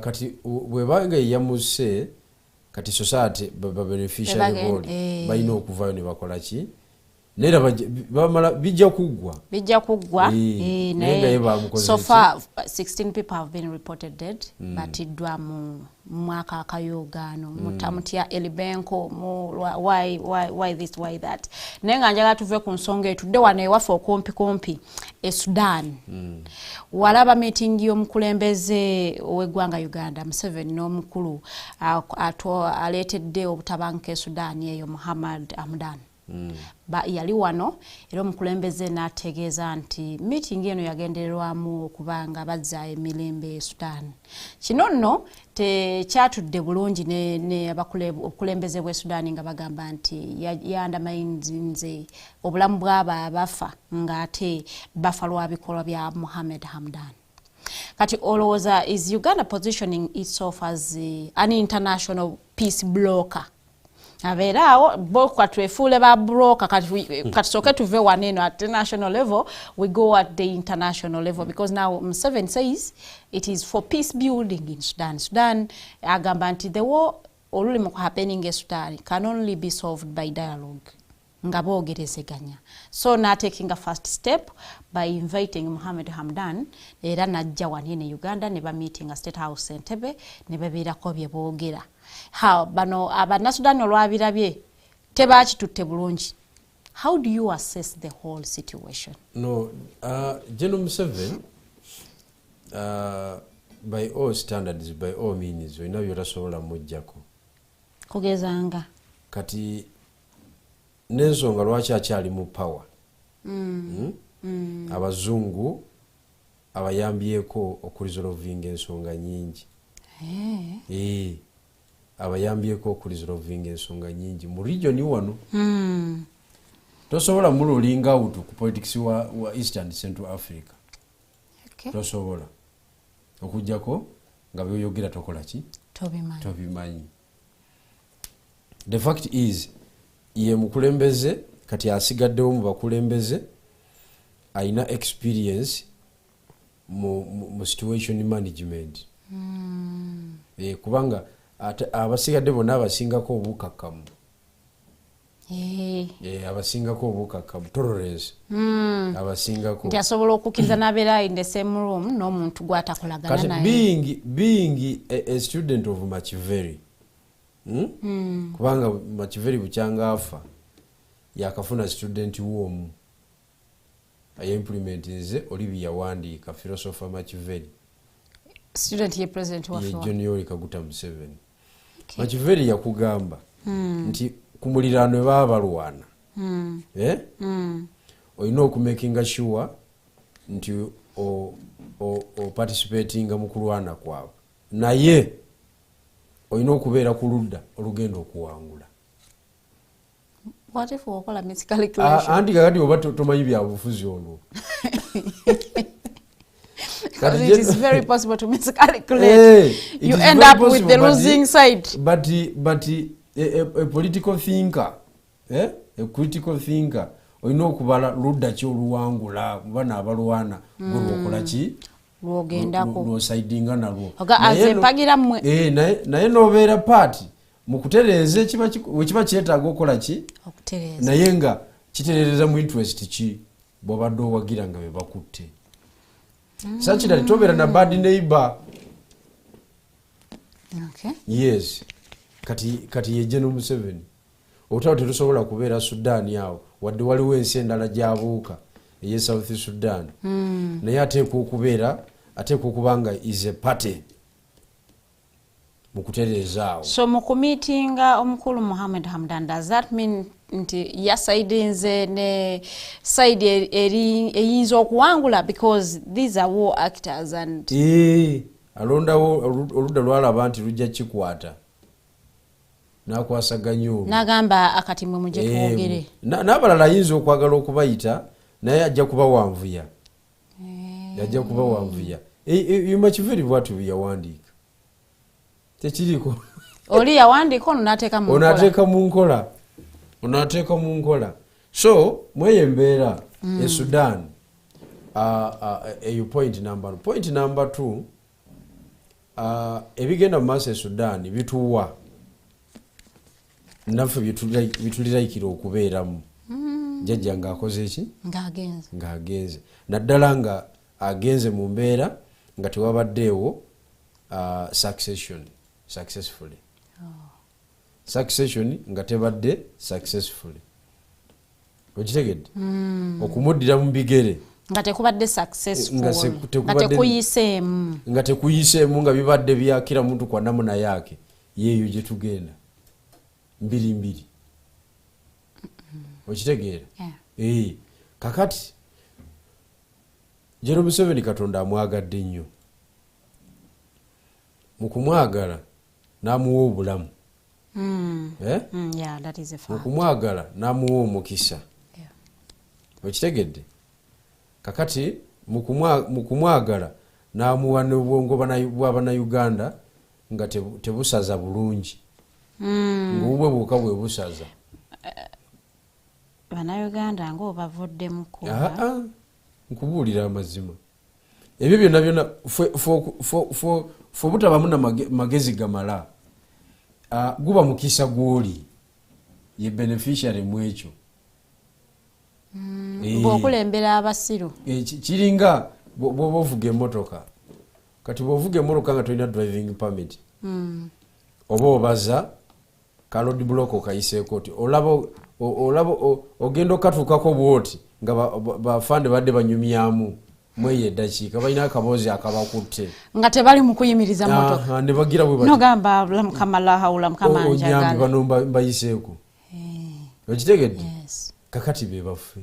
Kati bwebanga yamuse kati society beneficiary board balina okuvayo ne bakola ki nera bamala bijja kuggwa so far 16 people have been reported dead batiddwa mu mwaka akayogano mutamutya elibenko why this why that nenga njagala tuve ku nsonga etudde wano ewafe okumpi Sudan walaba meeting y'omukulembeze ow'eggwanga Uganda Museveni n'omukulu aleetedde obutabanguko Sudan eyo Muhammad Hamdan ba yali wano era omukulembeze n'ategeeza nti meeting eno yagendererwamu okubanga bazza emirembe Sudan. Kino nno tekyatudde bulungi ne abakulembeze bw'e Sudan nga bagamba nti yandamainze obulamu bw'abo abafa ng'ate bafa lwa bikolwa bya Mohamed Hamdan. Kati olowooza is Uganda positioning itself as an international peace blocker? Averao bokwa twefule ba broker kati soke tuve waneno at the national level, we go at the international level because now Museveni says it is for peace building in Sudan. Sudan agamba nti the war oluli mu happening in Sudan can only be solved by dialogue. Ngabogerezeganya. So now taking a first step by inviting Mohamed Hamdan era najja wanene Uganda ne ba meeting a State House Entebbe ne babirako bye boogera. How bano abana Sudan olwabirabye tebakitutte bulungi. How do you assess the whole situation? No, Gen. Museveni by all standards, by all means, we know you're sola mujjako. Kugezanga. Kati n'ensonga lwaki akyali mu power. Abazungu abayambyeko okuresolvinga ensonga nyingi. Abayambyeko okuresolvinga ensonga nyingi mu region wano. Tosobola mulolinga out ku politics wa Eastern Central Africa. Tosobola okujjako nga byoyogera tokola ki? Tobimanyi. The fact is ye mukulembeze kati asigaddewo mu bakulembeze aina experience mu situation management. Kubanga abasigadde bonna abasingako obukakamu. Abasingako obukakamu tolerance. Abasingako nti asobola okukkiriza n'abeera in the same room n'omuntu gw'atakolagana naye. Being a student of Machiavelli. Kubanga Machiavelli bukyanga afa yakafuna student w'omu implementinze Olivia Wandiika philosopher Machiavelli student ye president wa John Kaguta Museveni. Machiavelli yakugamba nti ku muliraano baba balwana olina okumakinga sure nti o participating mu kulwana kwabwe naye olina okubeera ku ludda olugenda okuwangula. What if wakola miscalculation? Andi kakati oba tomanyi bya bufuzi olwo. It is very possible to miscalculate. You end up with the losing side. But a political thinker, a critical thinker, olina okubala ludda ki oluwangula bana abalwana ng'olwokola ki? Lwogendako. Lwosaidinga nalwo. Naye n'obeera party mu kutereeza wekiba kyetaaga okukola ki? Okutereeza. Naye nga kitereereza mu interest ki bw'obadde owagira nga be bakutte. Sakirali tobeera na bad neighbor. Okay. Yes. Kati ye Gen. Museveni. Otalo tetusobola kubeera Sudan awo wadde waliwo ensi endala gy'abuuka eye South Sudan. Naye ateekwa okubanga is a party mu kutereeza awo. So mu kumiitinga omukulu Mohamed Hamdan, does that mean nti yasaidinze ne side eyinza okuwangula because these are war actors and alondawo oludda lwalaba nti lujja kikwata n'akwasaganya olwo n'agamba akati mwe mujje twogere n'abalala ayinza okwagala okubayita naye ajja kubawanvuya. Ajja kubawanvuya. Machiavelli bw'atyo yawandiika tekiriko oli yawandiika ono n'ateeka mu nkola. So mweye embeera e Sudan eyo point number 2 ebigenda mu maaso e Sudan bituwa naffe bituliraikira okubeeramu jjajja ng'akoze eki ng'agenze naddala nga agenze mu mbeera nga tewabaddeewo succession nga tebadde successfully okitegedde okumuddira mu bigere nga tekubadde successful nga tekuyiseemu nga bibadde byakira muntu kwa namuna yake yeeyo gye tugenda mbiri okitegeera kakati Gen. Museveni Katonda amwagadde nnyo mu kumwagala n'amuwa obulamu mu kumwagala n'amuwa omukisa okitegedde kakati mu kumwagala n'amuwa n'obwongo bw'abannayuganda nga tebusaza bulungi ng'obwe bwokka bwe busaza bannayuganda ng'obavuddemu nkubuulira amazima ebyo byonna fe butabamu na magezi gamala guba mukisa gw'oli ye beneficiary mu ekyo bw'okulembera abasiru kiringa bw'oba ovuga emmotoka kati bw'ovuga emmotoka nga tolina driving permit oba obaza ka road block okayiseeko oti olaba ogenda okatuukako bwoti nga bafande badde banyumyamu mweyo eddakiika balina akaboozi akabakutte nga tebali mu kuyimiriza motoka ne bagira bwe nogamba mukama lahawula mukama njagala bano mbayiseeko okitegedde kakati be baffe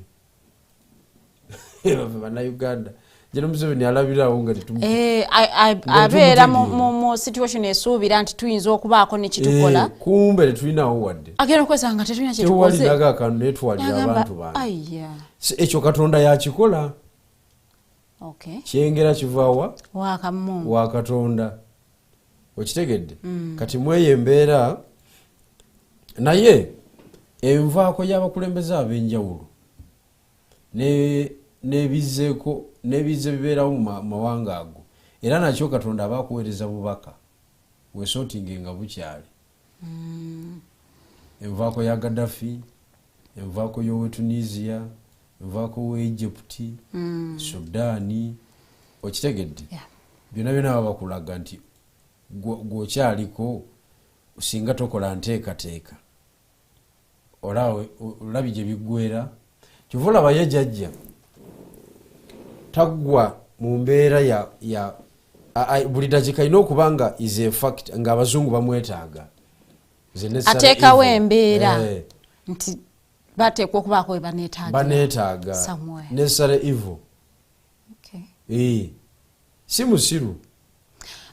bannayuganda Gen. Museveni alabirawo nga abeera mu situation esuubira nti tuyinza okubaako nekitukola kumbe tetulinawo wadde agenda okwesanga nga tetulina kyetukoze tewalinaga akantu netwalira abantu bange ekyo Katonda yakikola kyengera kivaawa wa Katonda okitegedde kati mweyo embeera naye envaako y'abakulembeze ab'enjawulo n'ebize bibeerawo mu mawanga ago era nakyo Katonda aba akuweereza bubaka weesootinge nga bukyali envaako ya Gaddafi envaako y'owe Tunisia envaako we Egypt Sudan okitegedde byonna baba bakulaga nti gw'okyaliko singa tokola nteekateeka olabi gye biggweera kyova olaba ye jjajja taggwa mu mbeera ya buli dakiika alina okuba nga is a fact nga abazungu bamwetaaga ateekawo embeera nti bateekwa okubaako we baneetaaga necessary evil si musiru.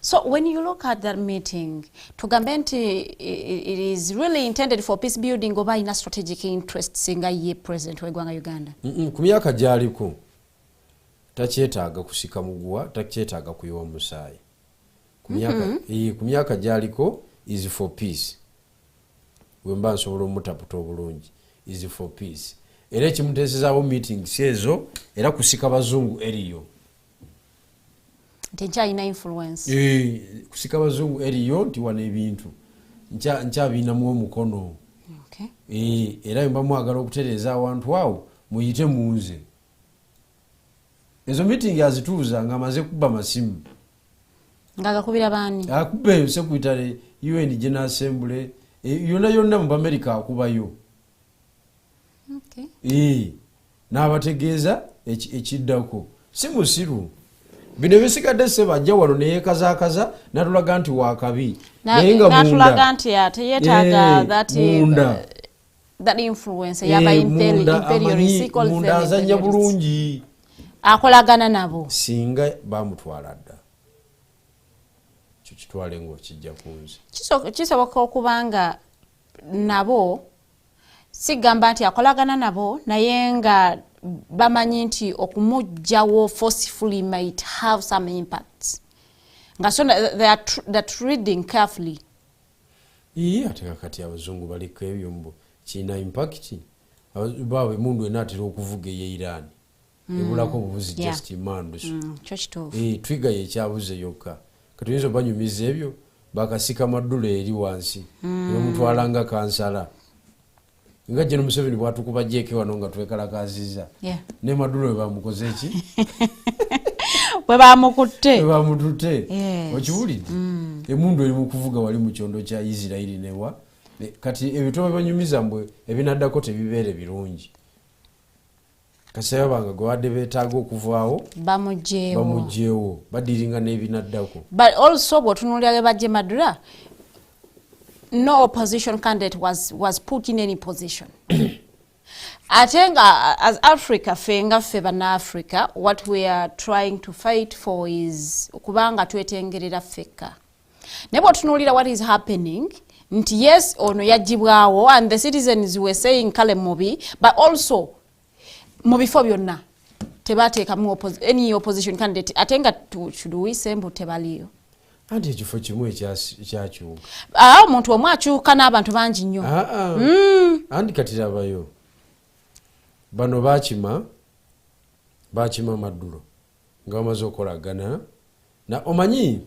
So when you look at that meeting, tugambe nti it is really intended for peace building oba ina strategic interest singa ye president w'eggwanga Uganda? Ku myaka gy'aliko takyetaaga kusika muguwa, takyetaaga kuyiwa musaayi. Ku myaka gy'aliko is for peace. Wemba nsobola omutaputa obulungi is for peace. Era ekimuteesezaawo meetings ezo era kusika bazungu eriyo. Nti ina influence. Kusika bazungu eriyo nti wana ebintu. Nkyabinamu omukono. Okay. Era mba mwagala okutereeza abantu awo muyite munze. Ezo meeting azituuza nga amaze kubba masimu. Ngagakubira baani? Akubbe secretary UN General Assembly yonna mu America akubayo. Okay. N'abategeeza ekiddako. Si musiru. Bino bisigadde sebajja wano ne yeekazakaza natulaga nti wakabi. Naye nga munda. Natulaga nti ateyetaaga that influence yaba imperialist munda azanya bulungi. Akolagana nabo. Singa bamutwala dda. Kitwale ngo kijja kunze. Kisoboka okubanga nabo sigamba nti akolagana nabo naye nga bamanyi nti okumujjawo forcefully might have some impacts. Nga so they are treading carefully. Ate kakati abazungu baliko ebyo mbo kina impact. Bawe mundu enatira okuvuga ye Iran. Ebulako obuvuzi just imandus. Trigger ye kyabuze yokka. Katuyinza banyumiza ebyo bakasika maddula eri wansi. Bamutwalanga kansala. nga Gen Museveni bwatukuba jeke wano nga twekalakaziza ne Maduro we bamukoze eki we bamukutte okiwulidde emundu eri mu kuvuga wali mu kyondo kya Isirairi newa kati ebitobe banyumiza mbwe ebinaddako tebibeere birungi kasaya banga gwadde beetaaga okuvaawo bamugyewo badiringa n'ebinaddako. But also bw'otunuulira bajje Madura, no opposition candidate was put in any position. Ate nga as Africa ffe bannafrica what we are trying to fight for is kubanga twetengerera ffekka. Ne bw'otunuulira what is happening nti yes ono yagibwawo and the citizens were saying kale mubi, but also mu bifo byonna tebateekamu any opposition candidate ate nga tuwisembu tebaliyo. Anti ekifo kimu ekyakyuka omuntu omu akyuka n'abantu bangi nnyo. Andi kati labayo bano bakima Maduro nga bamaze okolagana na omanyi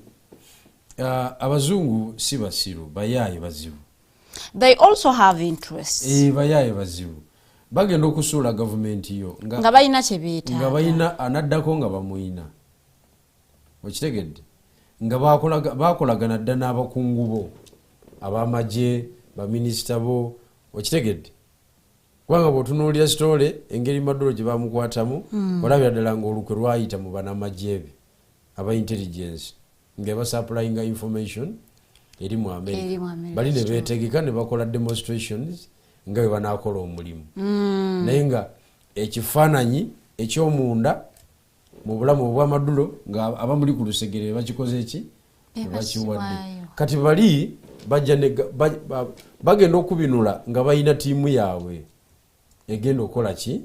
abazungu si basiru bayaaye bazibu. They also have interests. Bayaaye bazibu bagenda okusuula gavumenti yo nga balina kye beetaaga nga balina anaddako nga bamuyina okitegedde nga bakolagana dda n'abakungu bo abamagye baminisita bo okitegedde kubanga bw'otunuulira sitole engeri Maduro gye bamukwatamu olabira ddala ng'olukwe lwayita mu banamagye be aba intelligence nga basapulayinga information eri mu America bali ne beetegeka ne bakola demonstrations nga bwe banaakola omulimu naye nga ekifaananyi eky'omunda mu bulamu obwa Maduro nga abamuli ku lusegere bakikoze eki bakiwadde kati bali bagenda okubinula nga balina tiimu yaabwe egenda okola ki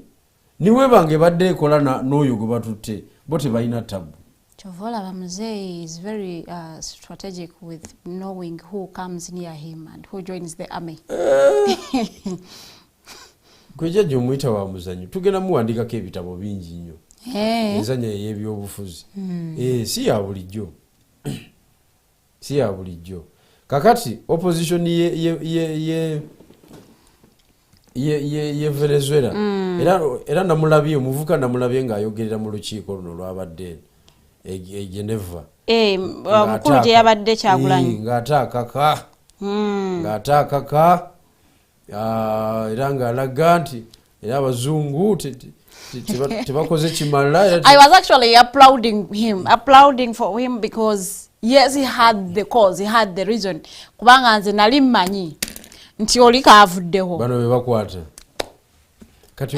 niwe bange badde ekola n'oyo gwe batutte bo tebalina tabu. Chovola Bamuzei is very strategic with knowing who comes near him and who joins the army. Kwejaji omuyita wa muzanyo tugenda muwandikako ebitabo bingi nnyo enzanya ey'ebyobufuzi si ya bulijjo si ya bulijjo kakati opposition ye Venezuela era namulabye omuvuka namulabye ng'ayogerera mu lukiiko luno lwabadde Geneva mukulu gye yabadde Kyagulanyi ng'ataakaka era ng'alaga nti era abazungu tebakoze kimala. I was actually applauding for him because yes, he had the cause, he had the reason. Kubanga nze nali mmanyi nti oli kaavuddeho bano be bakwata kati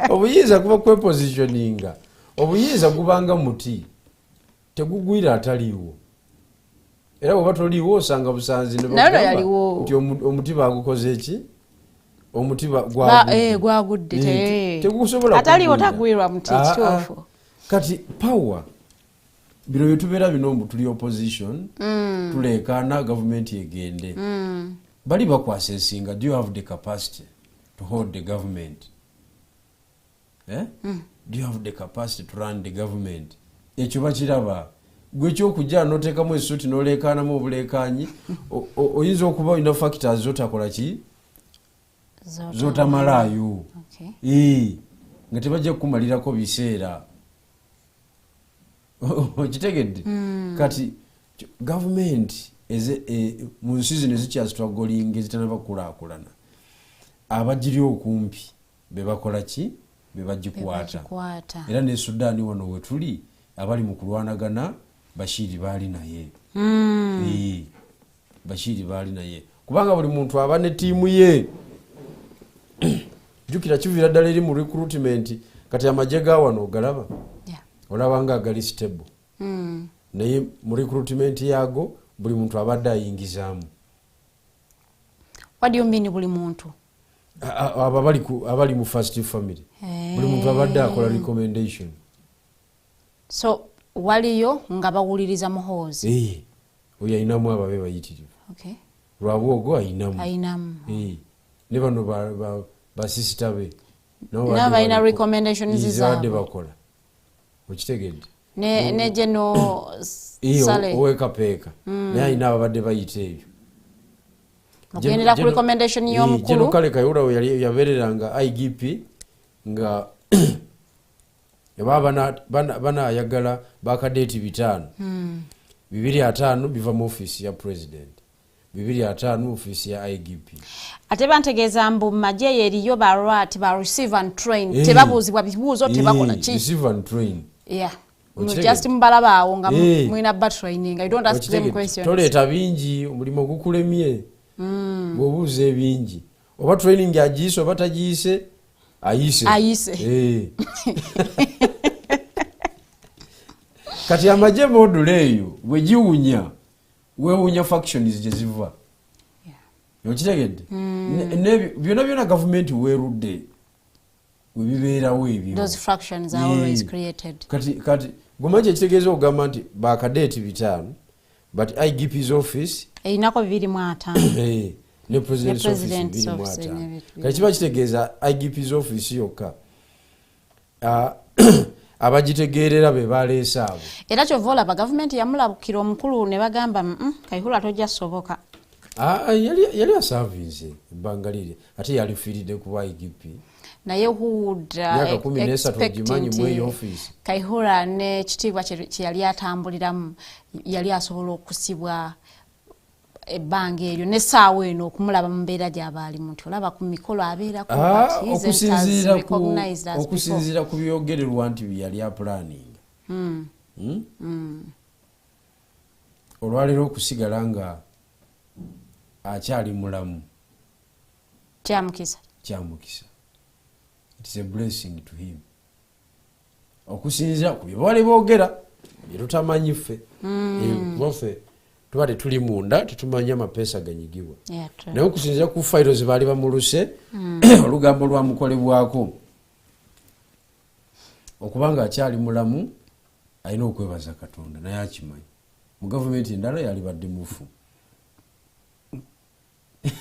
obuyinza kuba kwepositioninga obuyinza gubanga muti tegugwira ataliiwo era bwe batoliiwo osanga busanzi ne bagamba nti omuti bagukoze eki omuti gwagudde tegusobola ataliiwo tagwirwa muti kituufu kati power bino byetubeera bino mbu tuli opposition tuleekaana gavumenti egende bali bakwasa ensinga. Do you have the capacity to hold the government? Do you have the capacity to run the government? Ekyo bakiraba gwe kyokujja n'oteekamu essuuti n'oleekaanamu obuleekaanyi oyinza okuba olina factors zotakola ki zotamalaayo nga tebajja kukumalirako biseera okitegedde kati gavumenti mu nsi zino ezikyastruggolinga ezitanaba kukulaakulana abagiri okumpi be bakola ki be bagikwata era ne Sudan wano we tuli abali mu kulwanagana Bashiri baali naye Bashiri baali naye kubanga buli muntu aba ne tiimu ye jukira kivira ddala eri mu recruitment kati amagye ga wano ogalaba olaba nga agali stable naye mu recruitment yago buli muntu abadde ayingizaamu. What do you mean buli muntu? abali mu first family buli muntu abadde akola recommendation. So waliyo nga bawuliriza muhoozi oyo ayinamu ababe bayitirivu lwabwogo ayinamu ne bano basisita be n'abalina recommendations zaabwe bakola okitegedde ne geno sale owekapeeka naye ayina ababadde bayita ebyo ogendera ku recommendation y'omukulu General Kale Kayihura yabereranga IGP nga bana ayagala bakadeti 5 250 biva mu office ya president 250 office ya IGP ate bantegeeza mbu maje yeriyo barwati ba receive and train tebabuuzibwa bibuuzo tebakola ki receive and train just mbalaba awo nga mwina ba training I don't ask them questions toleta bingi omulimo gukulemye bwobuuza ebingi oba training agiise oba tagiise ayise kati amaje module eyo wegiwunya wewunya factions gye ziva okitegedde byonna government werudde webibeerawo ebyo those fractions are always created kati gomanje ekitegeeza okugamba nti bakadeti 5 but IGP's office einako 205 ne president's office 205 kati kiba kitegeeza IGP's office yokka abagitegeerera be baleesa abo era kyova olaba gavumenti yamulabukira omukulu ne bagamba Kayihura tojja soboka yali asavinze ebbanga liri ate yalifiiridde ku IGP naye would Kayihura ne kitiibwa kye yali atambuliramu yali asobola okusibwa ebbanga eryo n'essaawa eno okumulaba mu mbeera gy'abaalimu nti olaba ku mikolo abeerako okusinziira ku byogererwa nti yali apulaninga olwaleero okusigala nga akyali mulamu kyamukisa it is a blessing to him okusinziira ku byebali boogera byetutamanyi ffe bofe tuba tetuli munda tetumanya amapeesa ganyigibwa naye okusinziira ku fayiro ze baali bamuluse olugambo lwamukolebwako okubanga akyali mulamu alina okwebaza Katonda naye akimanyi mu gavumenti endala yali badde mufu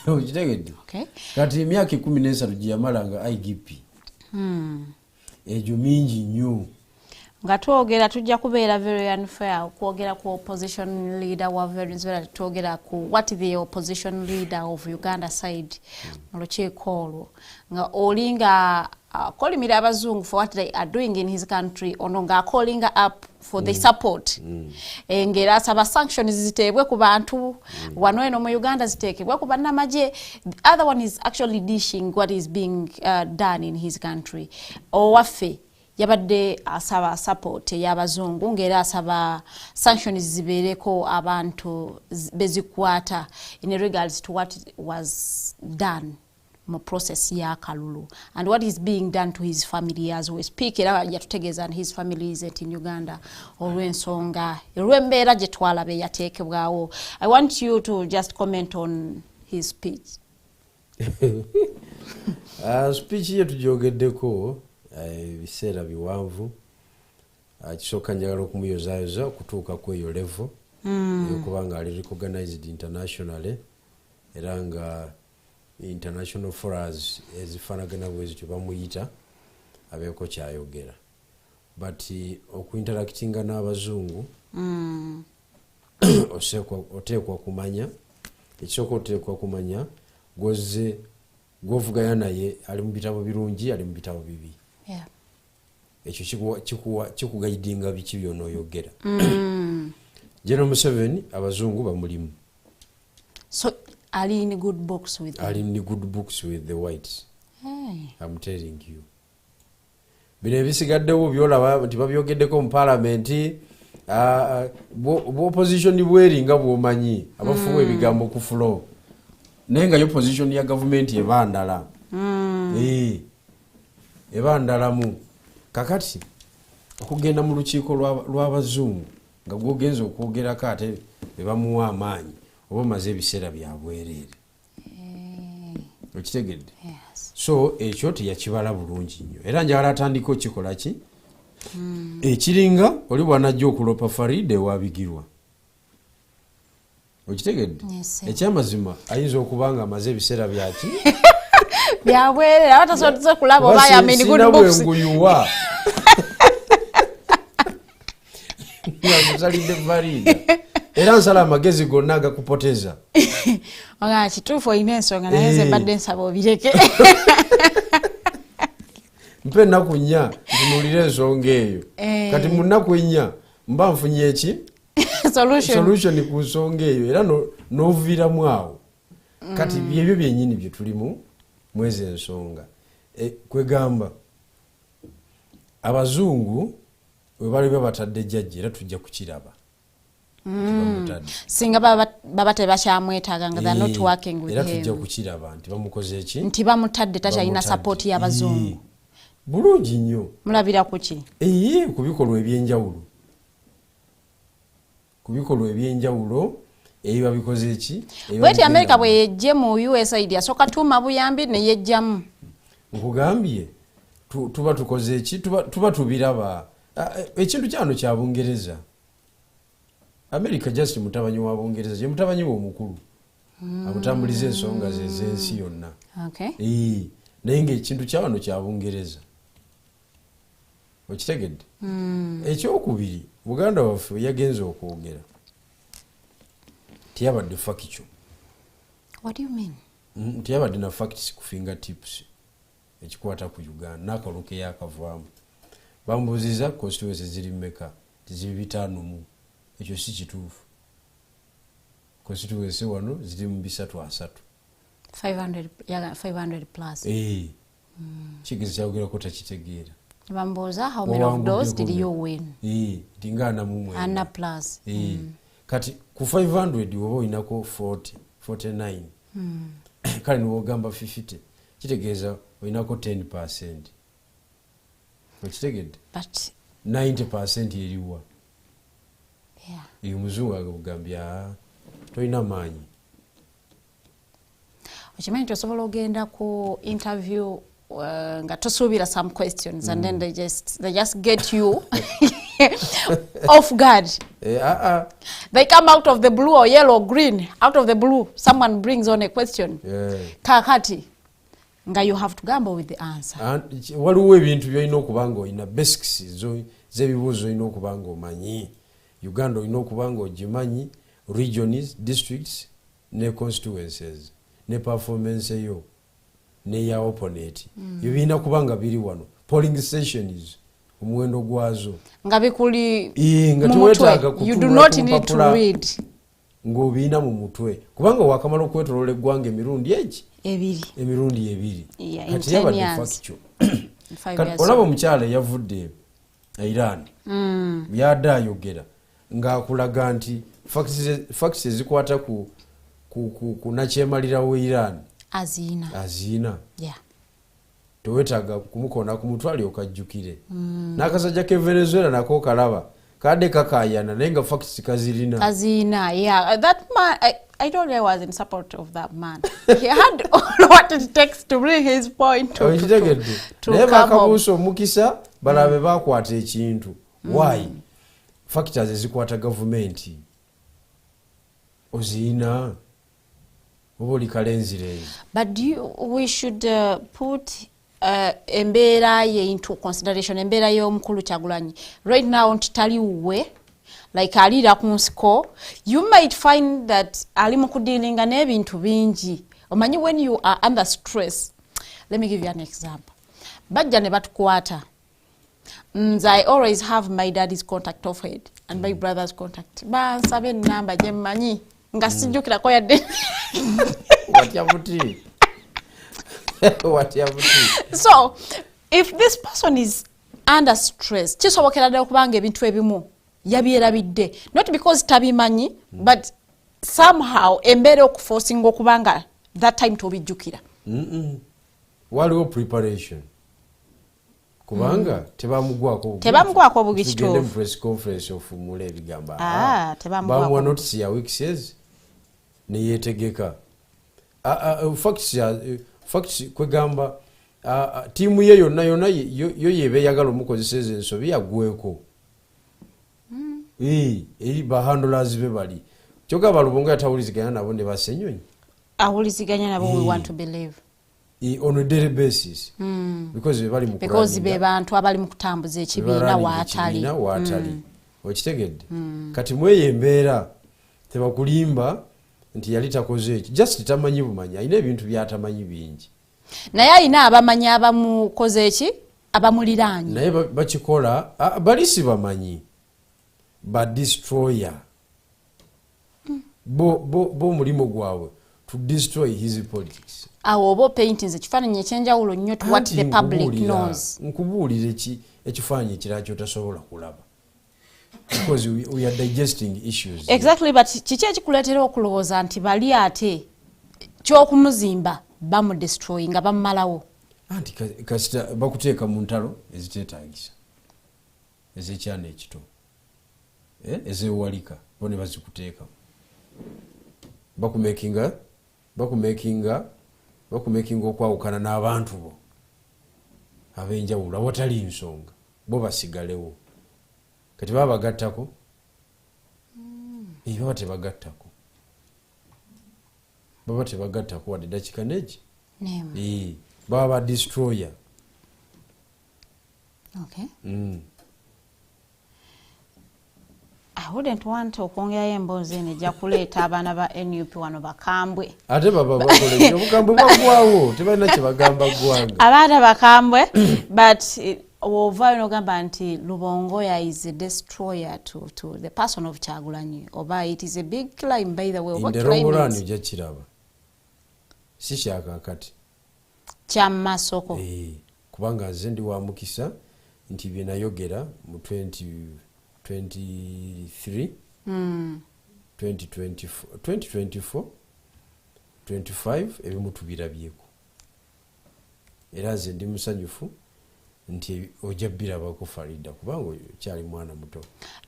okitegedde kati emyaka 13 gye yamalanga IGP egyo mingi nnyo nga twogera tujja kubeera very unfair kwogera ku opposition leader wa Venezuela twogera ku what the opposition leader of Uganda side mu lukiiko olwo nga olinga kolimira abazungu for what they are doing in his country ono nga calling up for the support engera asaba sanctions ziteebwe ku bantu wano eno mu Uganda ziteekebwe ku bannamagye the other one is actually dishing what is being done in his country owaffe yabadde asaba support y'abazungu ngera asaba sanctions zibeereko abantu bezikwata in regards to what was done mu process ya kalulu and what is being done to his family as we speak era yatutegeeza and his family is in Uganda olw'ensonga olw'embeera gye twalabe yateekebwawo. I want you to just comment on his speech. Speech ye tujogeddeko ebiseera biwanvu kisooka njagala okumuyozaayoza okutuuka ku eyo level okubanga ali recognized internationally era nga international forums ezifaanagana bwezityo bamuyita abeeko kyayogera but okuinteractinga n'abazungu oteekwa kumanya ekisooka oteekwa kumanya gw'ovuganya naye ali mu bitabo birungi ali mu bitabo bibi ekyo kikugaidinga biki byonooyogera. General Museveni abazungu bamulimu so ali in good books with them. Ali in good books with the whites. I'm telling you. Bino ebisigaddewo byolaba nti babyogeddeko mu parliament opposition bweringa bwomanyi abafuwa ebigambo ku floor naye nga yo position ya government ebandala ebandalamu kakati okugenda mu lukiiko lw'abazungu nga gwogenza okwogerako ate bebamuwa amaanyi oba omaze ebiseera byabwereere okitegedde so ekyo teyakibala bulungi nnyo era njagala atandika okikola ki ekiringa oli bwanajja okulopa Farida ewa Bigirwa okitegedde ekyamazima ayinza okubanga amaze ebiseera byaki byabwereere abatasobola kulaba oba yamini good books nguyuwa yamusalidde Farida era nsala amagezi gonna agakupoteza oga kituufu olina ensonga naye nze mbadde nsaba obireke mpe ennaku nnya ntunuulira ensonga eyo kati mu nnaku ennya mba nfunye eki solution ku nsonga eyo era n'ovuiramu awo kati byebyo byennyini bye tulimu mwezi ensonga kwegamba abazungu we bali batadde jjajja era tujja kukiraba singa baba tebakyamwetaaga nga they're not working with era him tujja kukiraba nti bamukoze eki nti bamutadde takyalina support y'abazungu bulungi nnyo mulabira ku ki ku bikolwa ebyenjawulo eyo babikoze eki bweti America bwe yejje mu USAID asooka tuuma buyambi ne yejjamu nkugambye tuba tukoze eki tuba tubiraba ekintu kyano kya Bungereza America just mutabanyi wa Bungereza ye mutabanyi omukulu amutambuliza ensonga z'ensi yonna naye ng'ekintu kyawano kya Bungereza okitegedde ekyokubiri Buganda waffe yagenze okwogera tiyabadde fakicyo tiyabadde na facts ku fingertips ekikwata ku Uganda n'akaluke yakavaamu bambuuziza constituency ziri mmeka ziri 5 ekyo si kituufu constituency wano ziri mu 3 500 plus kigezi kyayogerako takitegeera bambuuza how many of those did you win tingana mu ana plus kati ku 500 woba olinako 49 kale niwogamba 50 kitegeeza olinako 10%. Okitegedde? But 90% eriwa. Iyo muzungu agambya toyina maanyi. Okimanyi tosobola ogenda ku interview nga tosuubira some questions and then they just get you off guard. They come out of the blue or yellow or green, out of the blue someone brings on a question. Kakati nga you have to gamble with the answer. Waliwo ebintu byolina okuba nga olina basics z'ebibuuzo olina okuba nga omanyi. Uganda olina okuba nga ogimanyi, regions, districts ne constituencies ne performance eyo ne ya opponent. Yobina kuba nga biri wano. Polling stations omuwendo gwazo nga bikuli nga tuwetaaga you do not need to read ng'obiina mu mutwe kubanga wakamala okwetoloola eggwanga emirundi ebiri kati yabadde fakicyo olaba omukyala yavudde Iran yadde ayogera ng'akulaga nti fakisi ezikwata ku nakyemalirawo Iran aziina towetaaga kumukona ku mutwali okajjukire n'akasajja ke Venezuela nako kalaba kadde kakayana naye nga facts kazirina that man I told you I was in support of that man. He had all what it takes to bring his point to naye bakabuusa omukisa balabe bakwata ekintu why factors ezikwata gavumenti oziina oba oli kalenzirenzi but we should put embeera ye into consideration embeera y'omukulu Kyagulanyi right now nti taliwe like alira ku nsiko you might find that ali mu kudealinga n'ebintu bingi omanyi when you are under stress. Let me give you an example. Bajja ne batukwata I always have my daddy's contact offered and my brother's contact bansabe namba gye mmanyi nga sijjukira ko yadde so if this person is under stress kisobokera ddala okubanga ebintu ebimu yabyerabidde not because tabimanyi but somehow embeera okuforcinga okubanga that time tobijjukira waliwo preparation kubanga tebamugwako bugi kituufu press conference ofumula ebigamba bamuwa notice ya weeks neyetegeka facts kwegamba tiimu ye yonna yo yebe yagala omukozesa ezo ensobi yagweko eri bahandlers be bali kyokka balubonga yatawuliziganya nabo ne basenyonyi awuliziganya nabo we want to believe on a daily basis because be bantu abali mu kutambuza ekibiina waatali okitegedde kati mweye embeera tebakulimba nti yali takoze eki just tamanyi bumanyi alina ebintu byatamanyi bingi naye alina abamanyi abamukoze eki abamuliraanye naye bakikola bali si bamanyi badestroyer bo omulimu gwabwe to destroy his politics awo oba paintings ekifaananyi ekyenjawulo nnyo to what the public knows nkubuulira ekifaananyi ekirala kyotasobola kulaba because we are digesting issues exactly but kiki ekikuleetera okulowooza nti bali ate kyokumuzimba bamudestroy nga bamumalawo anti kasita bakuteeka mu ntalo eziteetaagisa ezekyana ekito ezewalika bo ne bazikuteekamu bakumekinga okwawukana n'abantu bo ab'enjawulo awatali nsonga bo basigalewo kati baba bagattako baba tebagattako wadde dakika neegi baba ba destroyer okay. I wouldn't want okwongerayo emboozi eno ejja kuleeta abaana ba NUP wano bakambwe ate baba bakola obukambwe bwagwawo tebalina kye bagamba gwanga abaana bakambwe but ovaayo n'ogamba nti Lubongoya is a destroyer to the person of Kyagulanyi oba it is a big climb by the way oba indero ojja kiraba si kyakakati kya masoko kubanga nze ndi wa mukisa nti bye nayogera mu 2023 2024 25 ebimu tubirabyeko era nze ndi musanyufu nti ojja birabako Farida kubanga kyali mwana muto.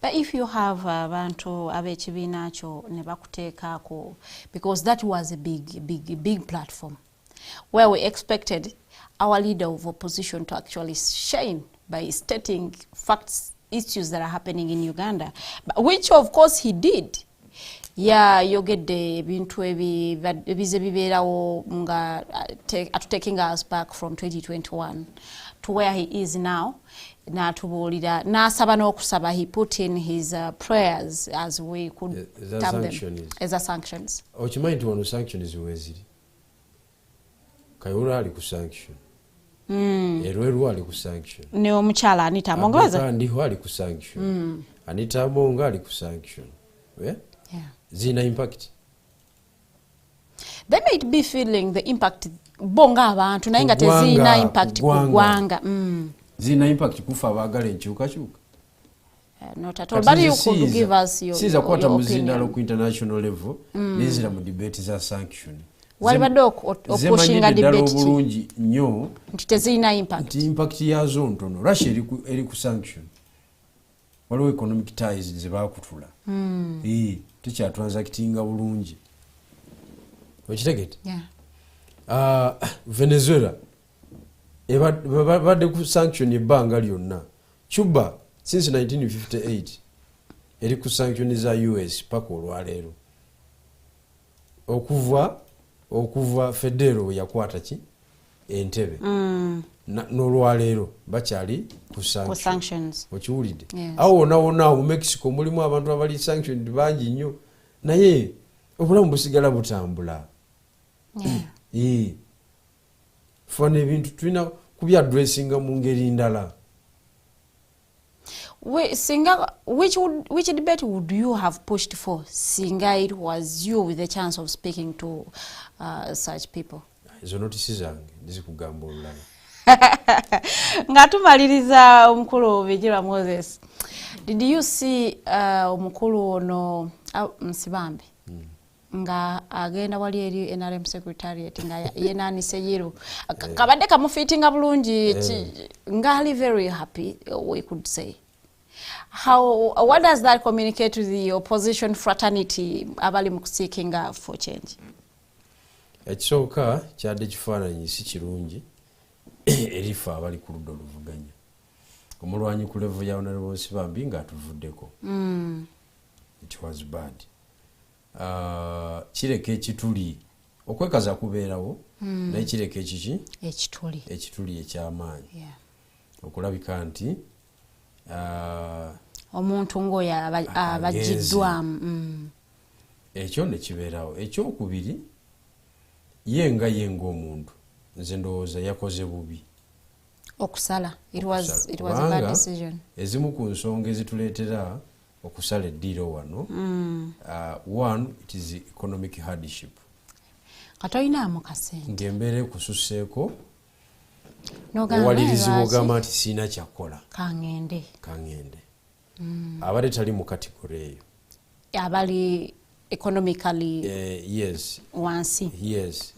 But if you have abantu ab'ekibiina kyo ne bakuteekako because that was a big platform where we expected our leader of opposition to actually shine by stating facts, issues that are happening in Uganda, which of course he did. Yeah, yogedde ebintu ebize bibeerawo nga taking us back from 2021 to where he is now. N'atubuulira n'asaba n'okusaba, he put in his prayers as we could term them as a sanctions. Okimanyi nti wano sanctions weziri Kayura ali ku sanction Erweru ali ku sanction ne omukyala Anita Mongoza ndiho ali ku sanction Anita Monga ali ku sanction yeah? Zina impact. They might be feeling the impact bonga abantu naye nga tezina impact ku gwanga. Zina impact kufa abagala enkyukakyuka. Not at all. But you could give us your opinion. Kwata muzindalo ku international level nezira mu debate za sanction. Walibadde opushinga debate bulungi nnyo nti tezina impact. Impact yazo ntono. Russia eri ku sanction. Waliwo economic ties ze bakutula. Tucha transactinga bulungi. Okitegete? Yeah. Venezuela badde ku sanction ebbanga lyonna. Cuba since 1958 eri ku sanction za US paka olwaleero. Okuva Federo yakwata ki entebe. N'olwaleero bakyali ku sanctions. Okiwulidde? Awo wonna mu Mexico mulimu abantu abali sanctioned bangi nnyo naye obulamu busigala butambula. Fana ebintu tulina kubya addressinga mu ngeri ndala. Which debate would you have pushed for, Singa, it was you with the chance of speaking to such people? Izo notisi zange ndizikugamba olulala. Nga tumaliriza omukulu Bigirwa Moses, did you see omukulu ono Msibambi nga agenda wali eri NRM secretariat nga yenanise yero kabadde kamufitinga bulungi nga ali very happy, we could say. What does that communicate to the opposition fraternity abali mu seeking for change? Ekisooka kyadde kifaananyi si kirungi erifa abali ku ludda oluvuganya. Omulwanyi ku level ya Honorable Msibambi nga atuvuddeko. It was bad. Kireka ekituli okwekaza kubeerawo naye kireka ekiki ekituli ekyamaanyi okulabika nti omuntu ng'oyo abagiddwamu ekyo ne kibeerawo. Ekyokubiri yenga omuntu nze ndowooza yakoze bubi okusala. It was a bad decision. Ezimu ku nsonga ezituleetera okusala eddiiro wano, one, it is economic hardship. Katoyinaamu kasente ng'embeera ekususseeko owalirizibwa ogamba nti siina kyakola kangende abadde tali mu kategori eyo, abali economically yes wansi, yes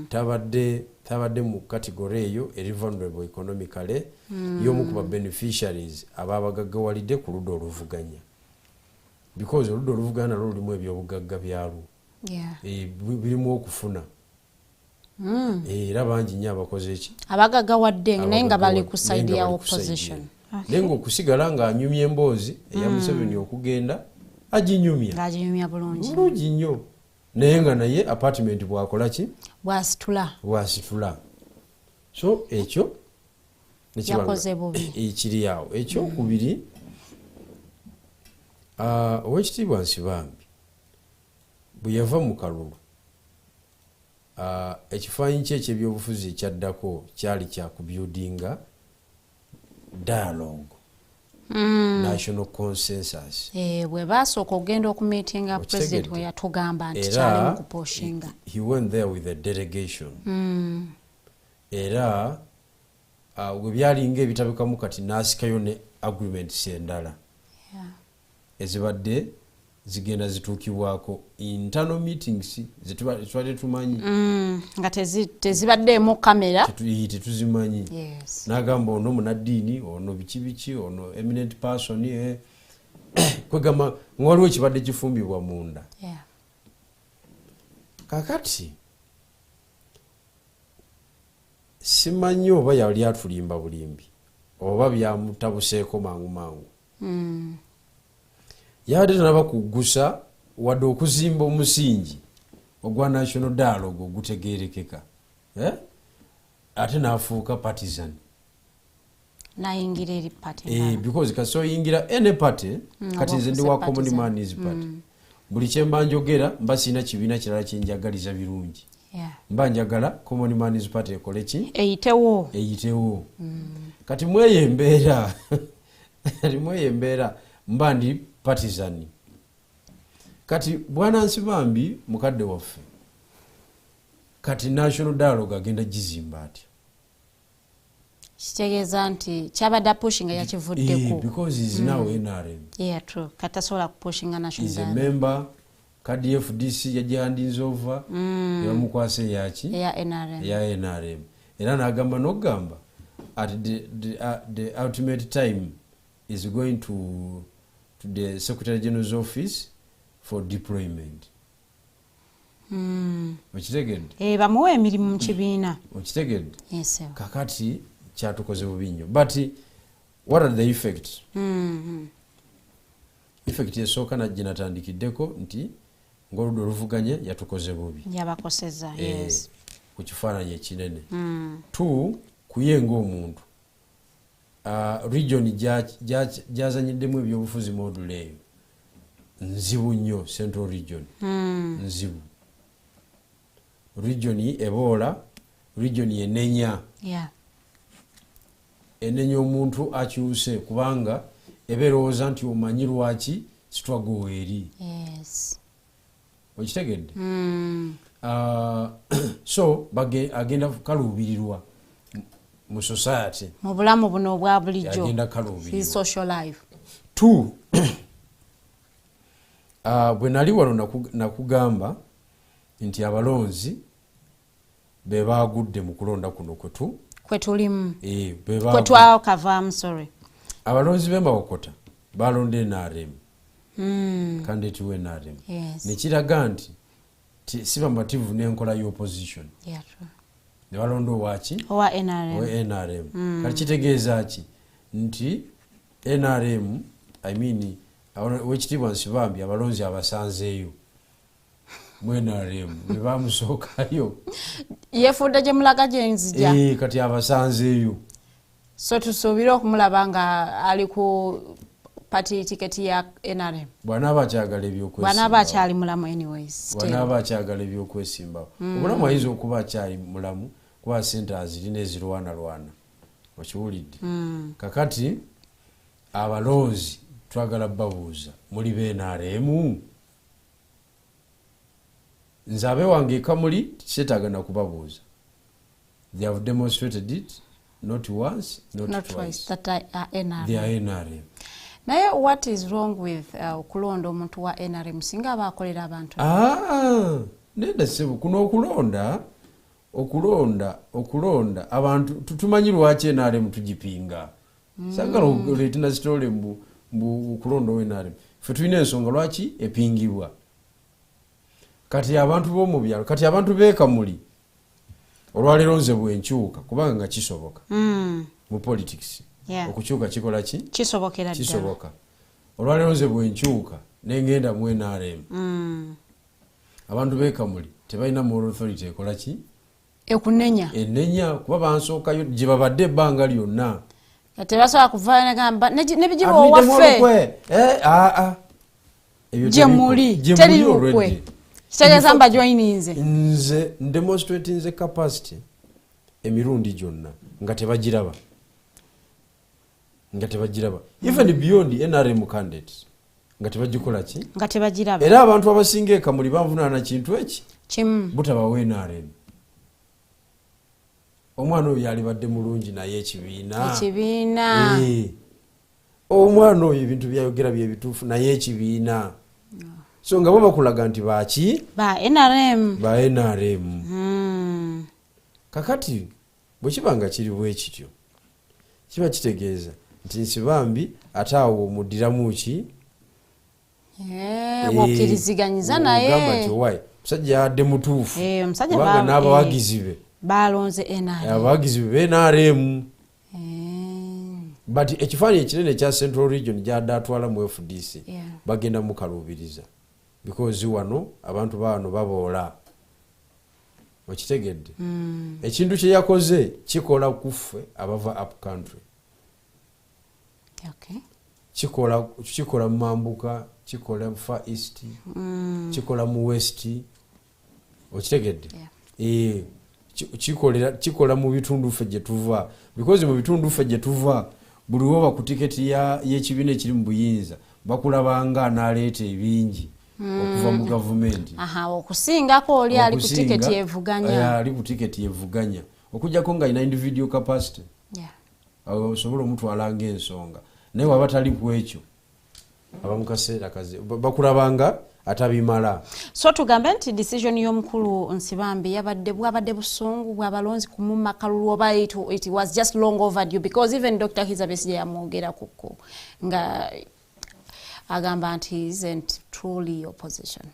tabadde mu kategori eyo eri vulnerable economically, y'omu ku ba beneficiaries ababagaggawalidde ku ludda oluvuganya, because oludda oluvuganya nalwo lulimu ebyobugagga byalwo, birimu okufuna era bangi nnyo abakoze eki abagaggawadde naye nga bali ku side ya opposition, naye ng'okusigala ng'anyumya emboozi eya Museveni okugenda aginyumya bulungi nnyo, naye nga naye apartment bwakola ki bwasitula. So ekyo yakoze bubi ekiri awo. Ekyokubiri, Oweekitiibwa Nsibambi bwe yava mu kalulu, ekifaananyi kye eky'ebyobufuzi ekyaddako kyali kya kubyudinga dialogue, national consensus. Bwe basooka okugenda okumeetinga president we yatugamba nti kyali mu kuposhinga. He went there with a delegation. Era bwe byalinga ebitabikamu kati n'asikayo ne agreements endala ezibadde zigenda zituukibwako, internal meetings zetubadde tumanyi nga tezibaddeemu kamera tetuzimanyi. N'agamba ono munaddiini, ono biki ono eminent person, kwegamba waliwo ekibadde kifumbibwa munda. Kakati simanyi oba yali atulimba bulimbi oba byamutabuseeko mangu yabadde tanaba kuggusa wadde okuzimba omusingi ogwa national dialogue ogutegeerekeka, ate n'afuuka partisan nayingira eri party because kasi oyingira any party kati nze ndi wa Common Man's Party, buli kyemba njogera mba siina kibiina kirala kyenjagaliza birungi, mba njagala Common Man's Party ekole ki eyitewo. Kati mweyo embeera mba ndi partisan. Kati bwana Nsibambi mukadde waffe kati national dialogue agenda gizimba atya, kitegeeza nti kyabadde pushinga yakivuddeko because is now NRM. True. Katasobola kupushinga national dialogue. Is a member KDFDC yagihandinze over yamukwase yaki ya NRM. Era n'agamba n'ogamba at the ultimate time is going to the Secretary General's office for deployment. Okitegedde? Bamuwa emirimu mu kibiina. Okitegedde? Yes. Kakati kyatukoze bubi nnyo. But what are the effects? Effect esooka najje natandikiddeko nti ng'oludda oluvuganya yatukoze bubi. Yabakoseza, yes. Ku kifaananyi ekinene. 2, kuyenga omuntu. Region gyazanyiddemu ebyobufuzi module eyo nzibu nnyo, Central Region nzibu, region eboola, region enenya omuntu akyuse kubanga eberowooza nti omanyi lwaki struggle eri. Okitegedde? So agenda kaluubirirwa mu society, mu bulamu buno obwa bulijjo, agenda kaluubirirwa his social life. 2, bwe nali wano nakugamba nti abalonzi be baagudde mu kulonda kuno kwetulimu kwetwakavaamu. Abalonzi b'Emawokota balonda NRM, kandidate w'NRM, nekiraga nti si bamativu n'enkola y'opposition. Ne balonda owaki owa NRM. Kati kitegeeza ki nti NRM, I mean Oweekitiibwa Nsibambi abalonzi abasanzeeyo mu NRM ne bamusookayo yeefudde gye mulaga gye nzija. Kati abasanzeeyo, so tusuubire okumulaba nga ali ku party ticket ya NRM bwanaba akyagala ebyokwesimbako bwanaba akyali mulamu anyways bwanaba akyagala ebyokwesimbako obulamu ayinza okuba akyali mulamu kuba sente azirina ezirwanalwana okiwulidde kakati abalonzi twagala babuuza muli b'NRM nze abewange kamuli kyetaaga na kubabuuza they have demonstrated it not once not twice that NRM they are NRM. naye what is wrong with okulonda omuntu wa NRM singa abakolera abantu nenda sebo kuno okulonda abantu tutumanyi lwaki NRM tugipinga sagala oletina zitole mbu okulonda wa NRM fe tulina ensonga lwaki epingibwa kati abantu b'omubyalo kati abantu b'ekamuli olwaleero nze bwenkyuka kubanga nga kisoboka mu politics okukyuka kikola ki kisoboka olwaleero nze bwenkyuka nengenda mu NRM abantu b'ekamuli tebalina moral authority ekola ki enenya kuba bansookayo gye babadde ebbanga lyonna tebasobola kuvayo negamba nebigiba owaffe gye muli teri lukwe kitegeeza mba joininze nze demonstrating the capacity emirundi gyonna nga tebagiraba even beyond NRM candidates nga tebagikola ki nga tebagiraba era abantu abasinga ekamuli banvunaana kintu eki kimu butabawa NRM omwana oyo yalibadde mulungi naye ekibiina omwana oyo ebintu byayogera byebituufu naye ekibiina so nga bo bakulaga nti baki ba NRM kakati bwe kibanga kiri bwe kityo kiba kitegeeza nti nsibambi ate awo omudiramu ki bwokiriziganyiza naye gamba nti wai musajja yadde mutuufu kubanga n'abawagizi be balonze NRM abawagizi be NRM but ekifaananyi ekinene ekya Central Region gyadde atwala mu FDC bagenda mukaluubiriza because wano abantu bano baboola okitegedde ekintu kye yakoze kikola kuffe abava up country kikola mu mambuka kikola mu far east kikola mu west okitegedde kikola mu bitundu ffe gye tuva because mu bitundu ffe gye tuva buliwo ba ku tiketi y'ekibiina ekiri mu buyinza bakulabanga n'aleeta ebingi okuva mu gavumenti okusingako oli ali ku tiketi evuganya okujjako nga ina individual capacity osobola omutwalanga ensonga naye waba tali ku ekyo aba mu kaseera kaze bakulabanga atabimala so tugambe nti decision y'omukulu Nsibambi bwabadde busungu bw'abalonzi kumuma kalulu oba it was just long overdue because even Dr. Kizza Besigye yamwogera kuko nga agamba nti isn't truly opposition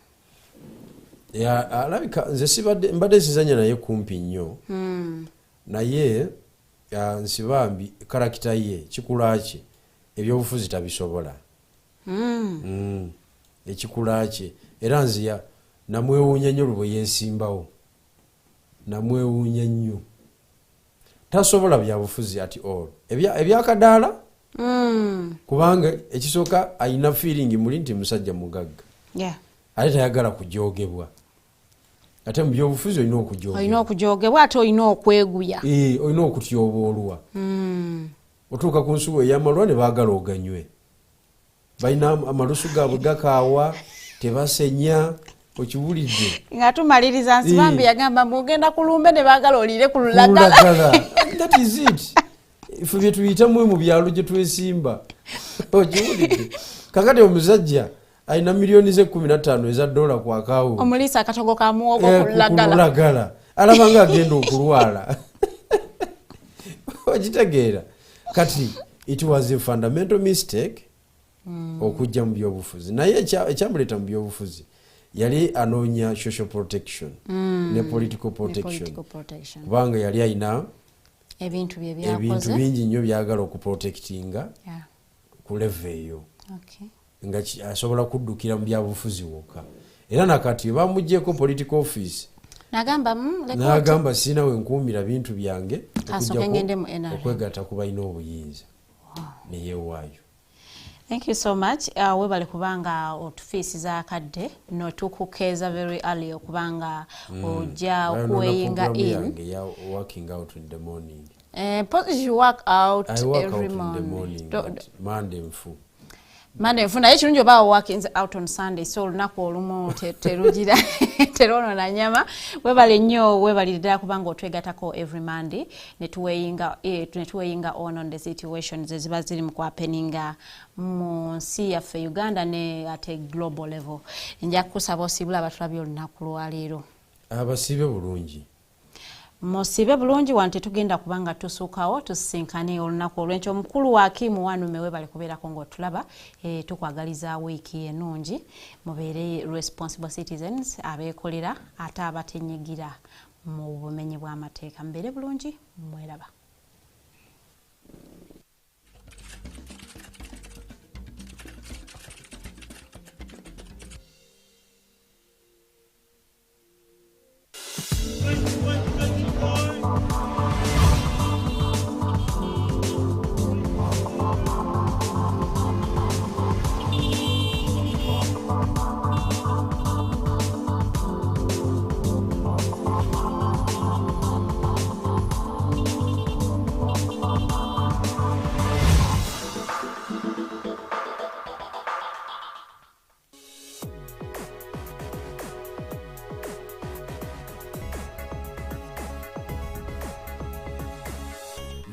alabika nze mbadde sizanya naye kumpi nnyo naye Nsibambi karakita ye kikulaki ebyobufuzi tabisobola ekikulaki era nziya namwewuunya nnyo lwe yeesimbawo namwewuunya nnyo tasobola byabufuzi ati all ebyakadaala kubanga ekisooka ayina feeling muli nti musajja mugagga ate tayagala kujogebwa ate mu byobufuzi olina okujogebwa ate olina okweguya olina okutyoboolwa otuuka ku nsuwa ey'amalwa ne baagala oganywe balina amalusu gaabwe gakaawa tebasenya okiwulidde nga tumaliriza Nsibambi yagamba mugenda kulumbe ne baagala oliire ku lulagala that is it ife bye tuyitamu mu byalo gye twesimba okiwulidde kakati omusajja alina miliyoni ze 15 eza dola ku akaawo omuliisa akatogo ka muwogo ku lulagala alaba nga agenda okulwala okitegeera kati it was a fundamental mistake okujja mu byobufuzi naye ekyamuleeta mu byobufuzi yali anoonya social protection ne political protection kubanga yali alina ebintu bingi nnyo byagala okuprotectinga ku leve eyo nga asobola kuddukira mu byabufuzi wokka era nakati bamugyeko political office n'agamba sina wenkuumira bintu byange okwegatta ku balina obuyinza neyeewaayo Thank you so much. Webale kubanga otufiisiza akadde notukukeeza very early okubanga ojja okuweyinga in. Working out in the morning. You work out in every the morning. morning. Monday mfu. Monday mfu naye kirungi oba working out on Sunday so olunaku olumu terugira terono na nyama. Webale nnyo webalirira kubanga otwegatako every Monday netuweyinga on the situations eziba ziri mu kwapeninga mu nsi yaffe Uganda ne at a global level. Nja kusaba osibula abatulabye olunaku lwaleero. Abasibe bulungi. Musibe bulungi wante tugenda kubanga tusukawo tusisinkane olunaku olw'enkya. Omukulu wa Akimu Wanume webale kubeerako ng'otulaba tukwagaliza wiiki ennungi mubeere responsible citizens abeekolera ate abatenyigira mu bumenyi bw'amateeka. Mubeere bulungi mweraba.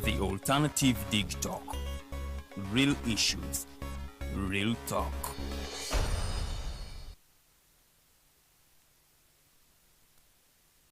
The Alternative Dig Talk. Real issues, real talk.